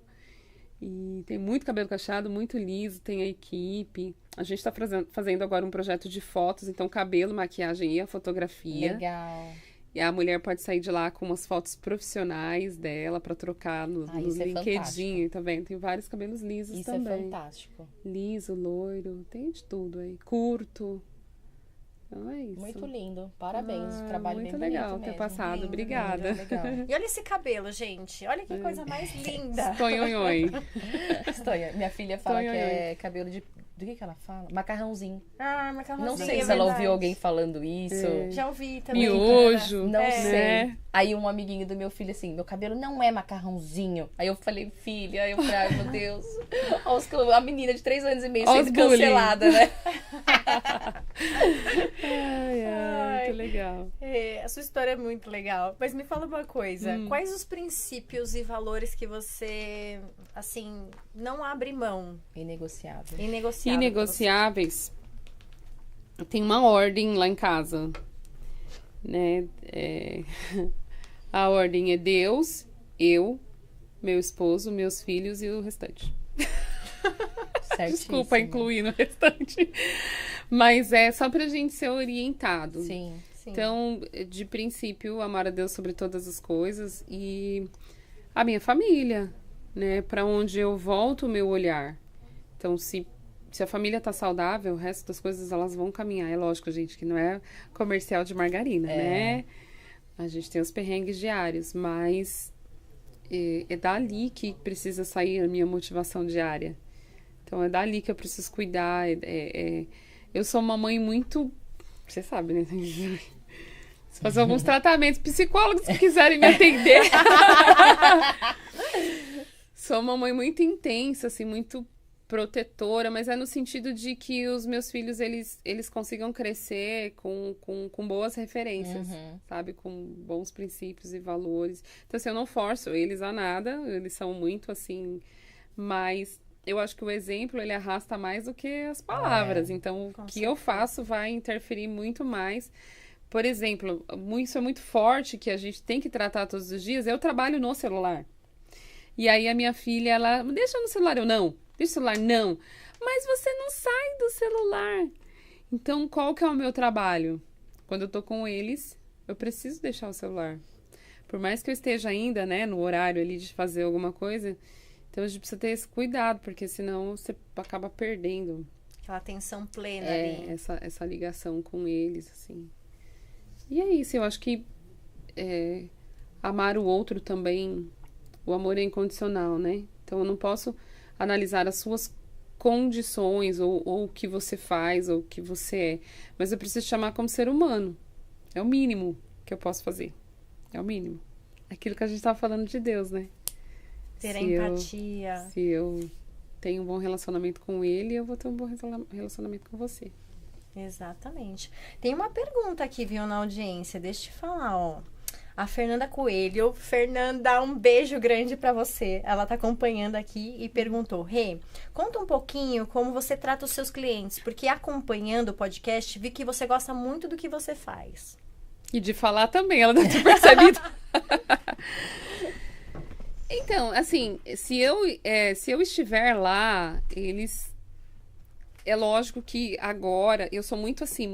C: E tem muito cabelo cacheado, muito liso, tem a equipe. A gente tá fazendo agora um projeto de fotos, então cabelo, maquiagem e a fotografia.
B: Legal.
C: E a mulher pode sair de lá com umas fotos profissionais dela pra trocar no
B: Isso é
C: LinkedIn,
B: fantástico.
C: tá vendo? Tem vários cabelos lisos
B: Isso
C: também.
B: é fantástico.
C: Liso, loiro, tem de tudo aí. Curto. Então é isso.
B: Muito lindo. Parabéns.
C: Ah,
B: trabalho
C: muito
B: bem
C: legal
B: bonito
C: ter
B: mesmo.
C: passado.
A: Lindo,
C: Obrigada.
B: Lindo, legal.
A: E olha esse cabelo, gente. Olha que coisa mais linda.
C: Tonhonhoi.
B: Estou, minha filha fala
C: Tonho,
B: que é cabelo de... Do que ela fala? Macarrãozinho.
A: Ah, macarrãozinho,
B: Não sei
A: é
B: se ela
A: verdade.
B: ouviu alguém falando isso.
A: Já ouvi também.
C: Miojo.
B: Não
A: É.
B: sei.
C: Né?
B: Aí um amiguinho do meu filho assim, meu cabelo não é macarrãozinho. Aí eu falei, filha, eu falei, ai meu Deus. A menina de 3 anos e meio
C: Olha os
B: sendo
C: bullying.
B: cancelada, né?
C: Ai, que legal.
A: É, a sua história é muito legal. Mas me fala uma coisa.
C: Hum.
A: Quais os princípios e valores que você, assim, não abre mão?
B: Inegociável.
A: Inegociável.
C: Inegociáveis. Tem uma ordem lá em casa, né? A ordem é Deus, eu, meu esposo, meus filhos e o restante.
B: Certíssimo.
C: Desculpa incluir no restante. Mas é só pra gente ser orientado.
B: Sim.
A: Sim.
C: Então, de princípio, amar a Deus sobre todas as coisas e a minha família, né? Pra onde eu volto o meu olhar. Então, se a família tá saudável, o resto das coisas elas vão caminhar. É lógico, gente, que não é comercial de margarina, né? A gente tem os perrengues diários, mas é dali que precisa sair a minha motivação diária. Então, é dali que eu preciso cuidar. Eu sou uma mãe muito... Você sabe, né? Se fazer alguns tratamentos, psicólogos que quiserem me atender. Sou uma mãe muito intensa, assim, muito protetora, mas é no sentido de que os meus filhos, eles consigam crescer com boas referências, sabe? Com bons princípios e valores. Então, assim, eu não forço eles a nada, eles são muito, assim, mas eu acho que o exemplo, ele arrasta mais do que as palavras. Então, o que eu faço vai interferir muito mais. Por exemplo, isso é muito forte, que a gente tem que tratar todos os dias. Eu trabalho no celular. E aí, a minha filha, ela... Deixa no celular, eu não. Deixa o celular, não. Mas você não sai do celular. Então, qual que é o meu trabalho? Quando eu tô com eles, eu preciso deixar o celular. Por mais que eu esteja ainda, né, no horário ali de fazer alguma coisa... Então, a gente precisa ter esse cuidado, porque senão você acaba perdendo
A: Aquela atenção plena ali.
C: essa ligação com eles, assim. E é isso, eu acho que amar o outro também, o amor é incondicional, né? Então, eu não posso analisar as suas condições, ou o que você faz, ou o que você é. Mas eu preciso te chamar como ser humano. É o mínimo que eu posso fazer. É o mínimo. aquilo que a gente tava falando de Deus, né?
A: Ter
C: Se eu-
A: empatia.
C: Se eu tenho um bom relacionamento com ele, eu vou ter um bom relacionamento com você.
A: Exatamente. Tem uma pergunta aqui, viu, na audiência. Deixa eu te falar, ó. A Fernanda Coelho. Fernanda, um beijo grande pra você. Ela tá acompanhando aqui e perguntou: Rê, conta um pouquinho como você trata os seus clientes, porque acompanhando o podcast, vi que você gosta muito do que você faz.
C: E de falar também, ela deve ter percebido. Então, assim, se eu estiver lá, eles... É lógico que agora eu sou muito assim,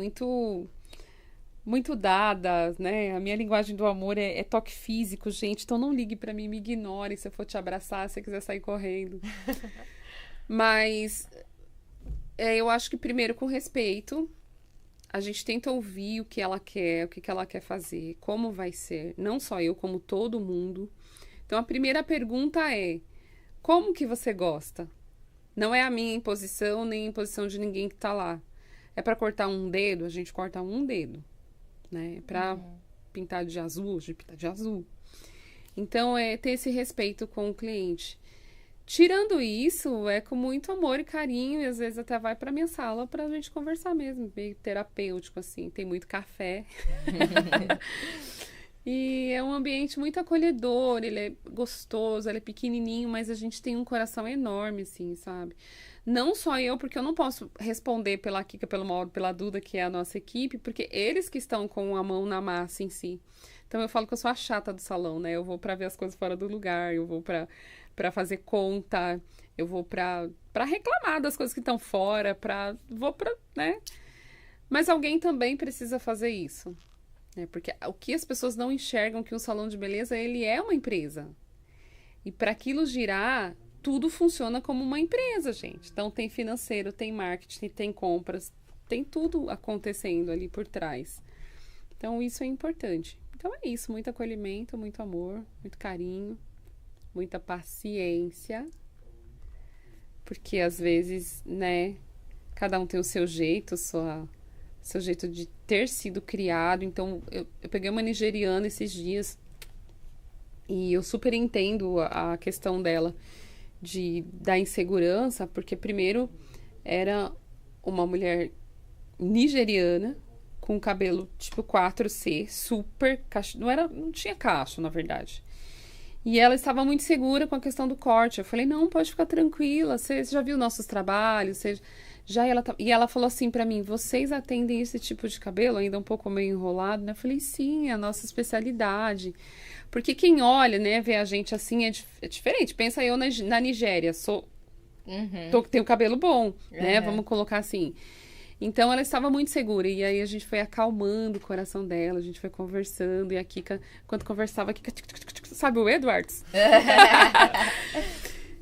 C: muito dada, né? A minha linguagem do amor é toque físico, gente. Então não ligue pra mim, me ignore se eu for te abraçar, se você quiser sair correndo. Mas eu acho que primeiro com respeito, a gente tenta ouvir o que ela quer, o que ela quer fazer, como vai ser. Não só eu, como todo mundo. Então a primeira pergunta é: como que você gosta? Não é a minha imposição, nem a imposição de ninguém que tá lá. É pra cortar um dedo, a gente corta um dedo, né? É pra pintar de azul, a gente pinta de azul. Então, é ter esse respeito com o cliente. Tirando isso, é com muito amor e carinho, e às vezes até vai pra minha sala pra gente conversar mesmo, meio terapêutico, assim. Tem muito café. E é um ambiente muito acolhedor, ele é gostoso, ele é pequenininho, mas a gente tem um coração enorme, assim, sabe? Não só eu, porque eu não posso responder pela Kika, pelo Mauro, pela Duda, que é a nossa equipe, porque eles que estão com a mão na massa em si. Então eu falo que eu sou a chata do salão, né? Eu vou pra ver as coisas fora do lugar, eu vou pra fazer conta, eu vou pra reclamar das coisas que estão fora, né? Mas alguém também precisa fazer isso. Porque o que as pessoas não enxergam que um salão de beleza, ele é uma empresa. E para aquilo girar, tudo funciona como uma empresa, gente. Então tem financeiro, tem marketing, tem compras, tem tudo acontecendo ali por trás. Então isso é importante. Então é isso, muito acolhimento, muito amor, muito carinho, muita paciência. Porque às vezes, né, cada um tem o seu jeito, seu jeito de ter sido criado. Então, eu peguei uma nigeriana esses dias e eu super entendo a questão dela da insegurança, porque primeiro era uma mulher nigeriana com cabelo tipo 4C, super não tinha cacho, na verdade. E ela estava muito segura com a questão do corte. Eu falei: não, pode ficar tranquila, você já viu nossos trabalhos, e ela falou assim pra mim: vocês atendem esse tipo de cabelo ainda um pouco meio enrolado, né? Eu falei: sim, é a nossa especialidade. Porque quem olha, né, vê a gente assim é diferente. Pensa eu na Nigéria, tenho cabelo bom, né? Vamos colocar assim. Então ela estava muito segura, e aí a gente foi acalmando o coração dela, a gente foi conversando, e a Kika, quando conversava, a Kika, sabe o Edwards?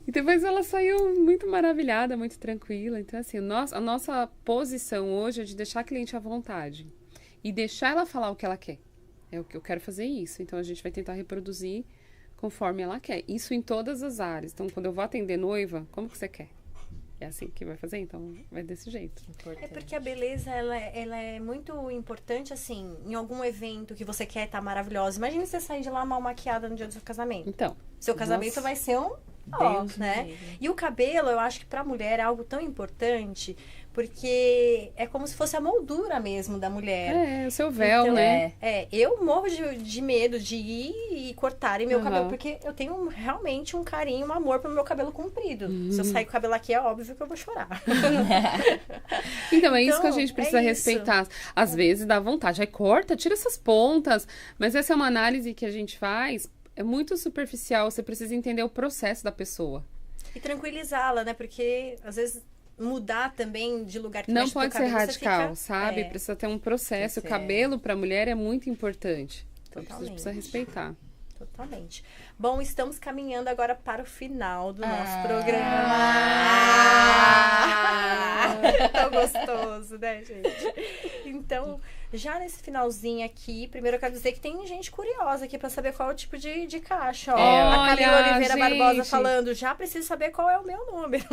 C: E depois ela saiu muito maravilhada, muito tranquila. Então, assim, a nossa posição hoje é de deixar a cliente à vontade. E deixar ela falar o que ela quer. É o que eu quero fazer isso. Então, a gente vai tentar reproduzir conforme ela quer. Isso em todas as áreas. Então, quando eu vou atender noiva, como que você quer? É assim que vai fazer? Então, vai desse jeito.
A: É porque a beleza, ela é muito importante, assim, em algum evento que você quer estar maravilhosa. Imagina você sair de lá mal maquiada no dia do seu casamento.
C: Então.
A: Seu casamento vai ser né? E o cabelo, eu acho que pra mulher é algo tão importante, porque é como se fosse a moldura mesmo da mulher.
C: É, o seu véu,
A: então,
C: né?
A: Eu morro de medo de ir e cortarem meu cabelo, porque eu tenho realmente um carinho, um amor pro meu cabelo comprido. Se eu sair com o cabelo aqui, é óbvio que eu vou chorar.
C: Então, é isso que a gente precisa respeitar. Às vezes dá vontade, aí corta, tira essas pontas, mas essa é uma análise que a gente faz. É muito superficial, você precisa entender o processo da pessoa.
A: E tranquilizá-la, né? Porque, às vezes, mudar também de lugar que
C: não pode ser
A: cabelo,
C: radical, sabe? Precisa ter um processo. O cabelo para mulher é muito importante. Então, a gente precisa respeitar.
A: Totalmente. Bom, estamos caminhando agora para o final do nosso programa. Tão gostoso, né, gente? Então, já nesse finalzinho aqui, primeiro eu quero dizer que tem gente curiosa aqui para saber qual é o tipo de caixa. Ó, a Camila Oliveira Barbosa falando: já preciso saber qual é o meu número.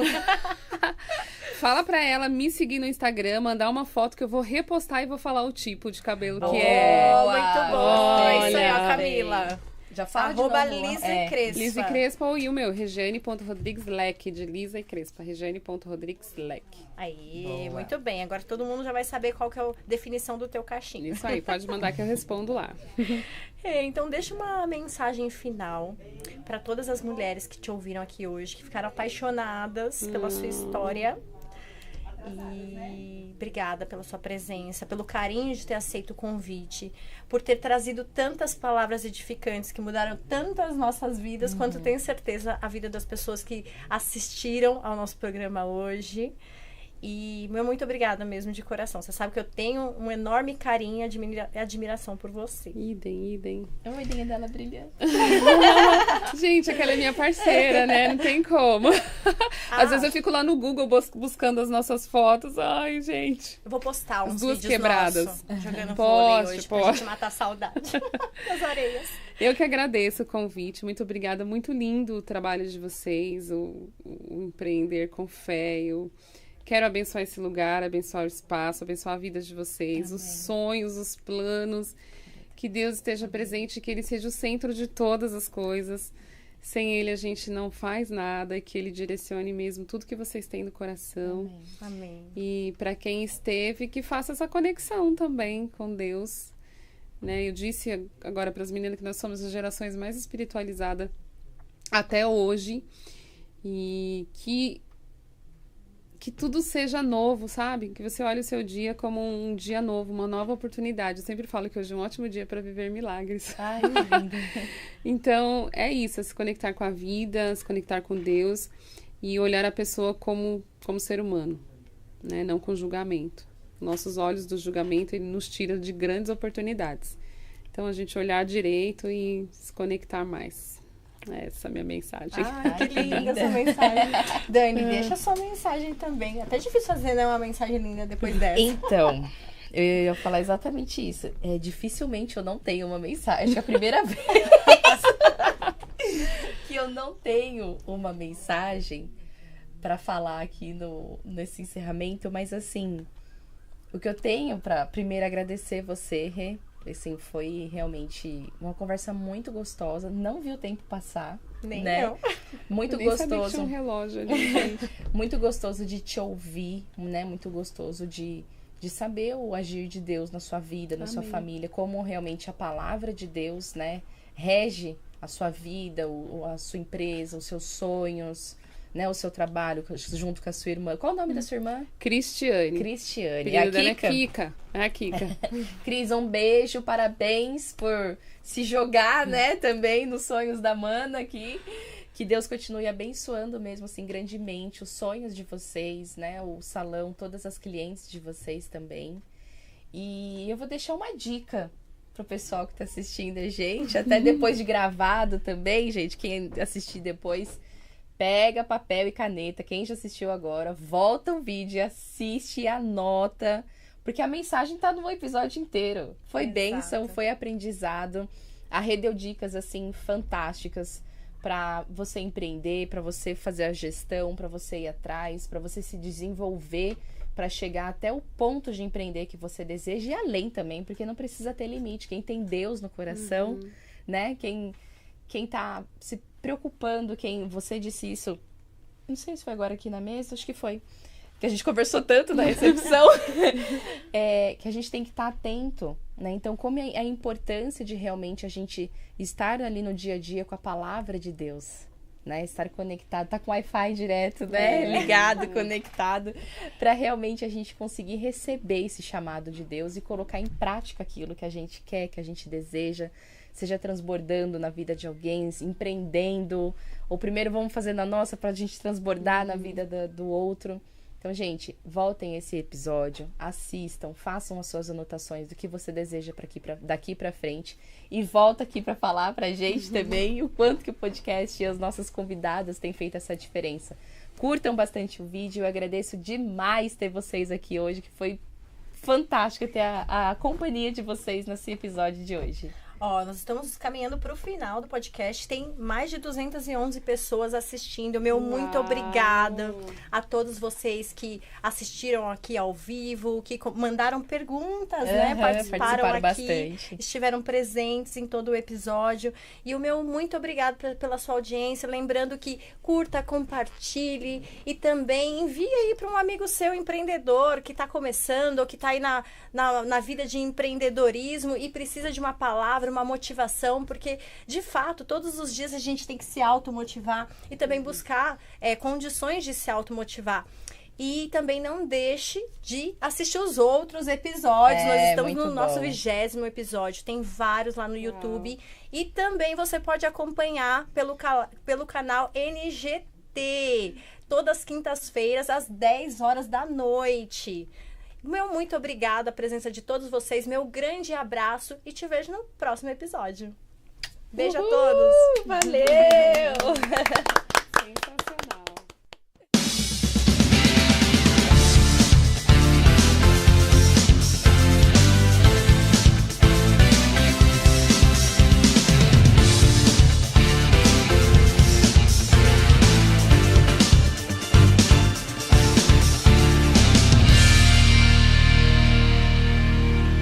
C: Fala pra ela me seguir no Instagram, mandar uma foto que eu vou repostar e vou falar o tipo de cabelo que é.
A: Muito bom. É isso aí, ó, Camila.
B: Já fala
A: Arroba
B: de novo.
A: Lisa e Crespa.
C: Lisa e Crespa e o meu, regiane.rodriguesleck, de Lisa e Crespa, regiane.rodriguesleck.
A: Aí,
B: Boa.
A: muito bem. Agora todo mundo já vai saber qual que é a definição do teu cachinho.
C: Isso aí, pode mandar que eu respondo lá.
A: Então, deixa uma mensagem final para todas as mulheres que te ouviram aqui hoje, que ficaram apaixonadas pela sua história. E obrigada pela sua presença, pelo carinho de ter aceito o convite, por ter trazido tantas palavras edificantes que mudaram tanto as nossas vidas, quanto tenho certeza a vida das pessoas que assistiram ao nosso programa hoje. E muito obrigada mesmo, de coração. Você sabe que eu tenho um enorme carinho e admiração por você.
C: Idem.
B: É uma ideia dela brilhando.
C: Gente, aquela é minha parceira, né? Não tem como. Às vezes eu fico lá no Google buscando as nossas fotos. Ai, gente.
A: Eu vou postar uns
C: duas
A: vídeos
C: quebradas.
A: nossos, jogando vôlei hoje, pra
C: Poste.
A: gente matar a saudade das areias.
C: Eu que agradeço o convite, muito obrigada, muito lindo o trabalho de vocês, o empreender com fé. Eu quero abençoar esse lugar, abençoar o espaço, abençoar a vida de vocês,
A: Amém.
C: os sonhos, os planos, que Deus esteja presente, que Ele seja o centro de todas as coisas. Sem Ele a gente não faz nada, e que Ele direcione mesmo tudo que vocês têm no coração.
A: Amém.
C: E para quem esteve, que faça essa conexão também com Deus. Né? Eu disse agora para as meninas que nós somos as gerações mais espiritualizadas até hoje. E que tudo seja novo, sabe? Que você olhe o seu dia como um dia novo, uma nova oportunidade. Eu sempre falo que hoje é um ótimo dia para viver milagres.
B: Ai, linda.
C: Então, é isso, é se conectar com a vida, se conectar com Deus e olhar a pessoa como ser humano, né? Não com julgamento. Nossos olhos do julgamento, ele nos tira de grandes oportunidades. Então, a gente olhar direito e se conectar mais. Essa é a minha mensagem.
A: Ai, que linda essa mensagem. Dani, deixa a sua mensagem também. Até difícil fazer, né, uma mensagem linda depois dessa.
B: Então, eu ia falar exatamente isso. Dificilmente eu não tenho uma mensagem. É a primeira vez que eu não tenho uma mensagem para falar aqui nesse encerramento. Mas, assim, o que eu tenho para primeiro agradecer você, Rê. Assim, foi realmente uma conversa muito gostosa. Não vi o tempo passar.
A: Nem
B: né?
A: eu.
B: Muito
C: Eu nem sabia que
B: gostoso.
C: tinha um relógio ali, gente.
B: Muito gostoso de te ouvir, né? Muito gostoso de saber o agir de Deus na sua vida, na sua
C: Amém.
B: família. Como realmente a palavra de Deus, né? Rege a sua vida, a sua empresa, os seus sonhos, né? O seu trabalho junto com a sua irmã. Qual o nome da sua irmã?
C: Cristiane.
B: Cristiane.
C: Apelido dela é Kika. É a Kika.
B: Cris, um beijo, parabéns por se jogar, né, também nos sonhos da Mana aqui. Que Deus continue abençoando mesmo, assim, grandemente os sonhos de vocês, né, o salão, todas as clientes de vocês também. E eu vou deixar uma dica pro pessoal que tá assistindo a gente, até depois de gravado também, gente, quem assistir depois, pega papel e caneta, quem já assistiu agora, volta o vídeo, assiste e anota. Porque a mensagem tá no episódio inteiro. Foi
A: Exato.
B: bênção, foi aprendizado. A Rê deu dicas, assim, fantásticas para você empreender, para você fazer a gestão, para você ir atrás, para você se desenvolver, para chegar até o ponto de empreender que você deseja e além também, porque não precisa ter limite. Quem tem Deus no coração, né? Quem tá se preocupando, você disse isso, não sei se foi agora aqui na mesa, acho que foi. Que a gente conversou tanto na recepção, que a gente tem que estar atento, né? Então, como é a importância de realmente a gente estar ali no dia a dia com a palavra de Deus, né? Estar conectado, tá com Wi-Fi direto, né? Ligado, conectado, para realmente a gente conseguir receber esse chamado de Deus e colocar em prática aquilo que a gente quer, que a gente deseja, seja transbordando na vida de alguém, empreendendo, ou primeiro vamos fazer na nossa para a gente transbordar na vida do outro. Então, gente, voltem esse episódio, assistam, façam as suas anotações do que você deseja daqui pra frente e volta aqui pra falar pra gente também o quanto que o podcast e as nossas convidadas têm feito essa diferença. Curtam bastante o vídeo, eu agradeço demais ter vocês aqui hoje, que foi fantástico ter a companhia de vocês nesse episódio de hoje.
A: Ó, nós estamos caminhando para o final do podcast. Tem mais de 211 pessoas assistindo. Meu muito obrigada a todos vocês que assistiram aqui ao vivo, que mandaram perguntas, né? Participaram aqui,
B: bastante.
A: Estiveram presentes em todo o episódio. E o meu muito obrigado pela sua audiência. Lembrando que curta, compartilhe e também envie aí para um amigo seu empreendedor que está começando ou que está aí na vida de empreendedorismo e precisa de uma palavra, uma motivação, porque de fato todos os dias a gente tem que se automotivar e também buscar condições de se automotivar. E também não deixe de assistir os outros episódios. Nós estamos no nosso 20º episódio. Tem vários lá no YouTube. E também você pode acompanhar pelo canal NGT. Todas as quintas-feiras, às 10 horas da noite. Meu muito obrigada a presença de todos vocês. Meu grande abraço. E te vejo no próximo episódio. Beijo a todos.
B: Valeu!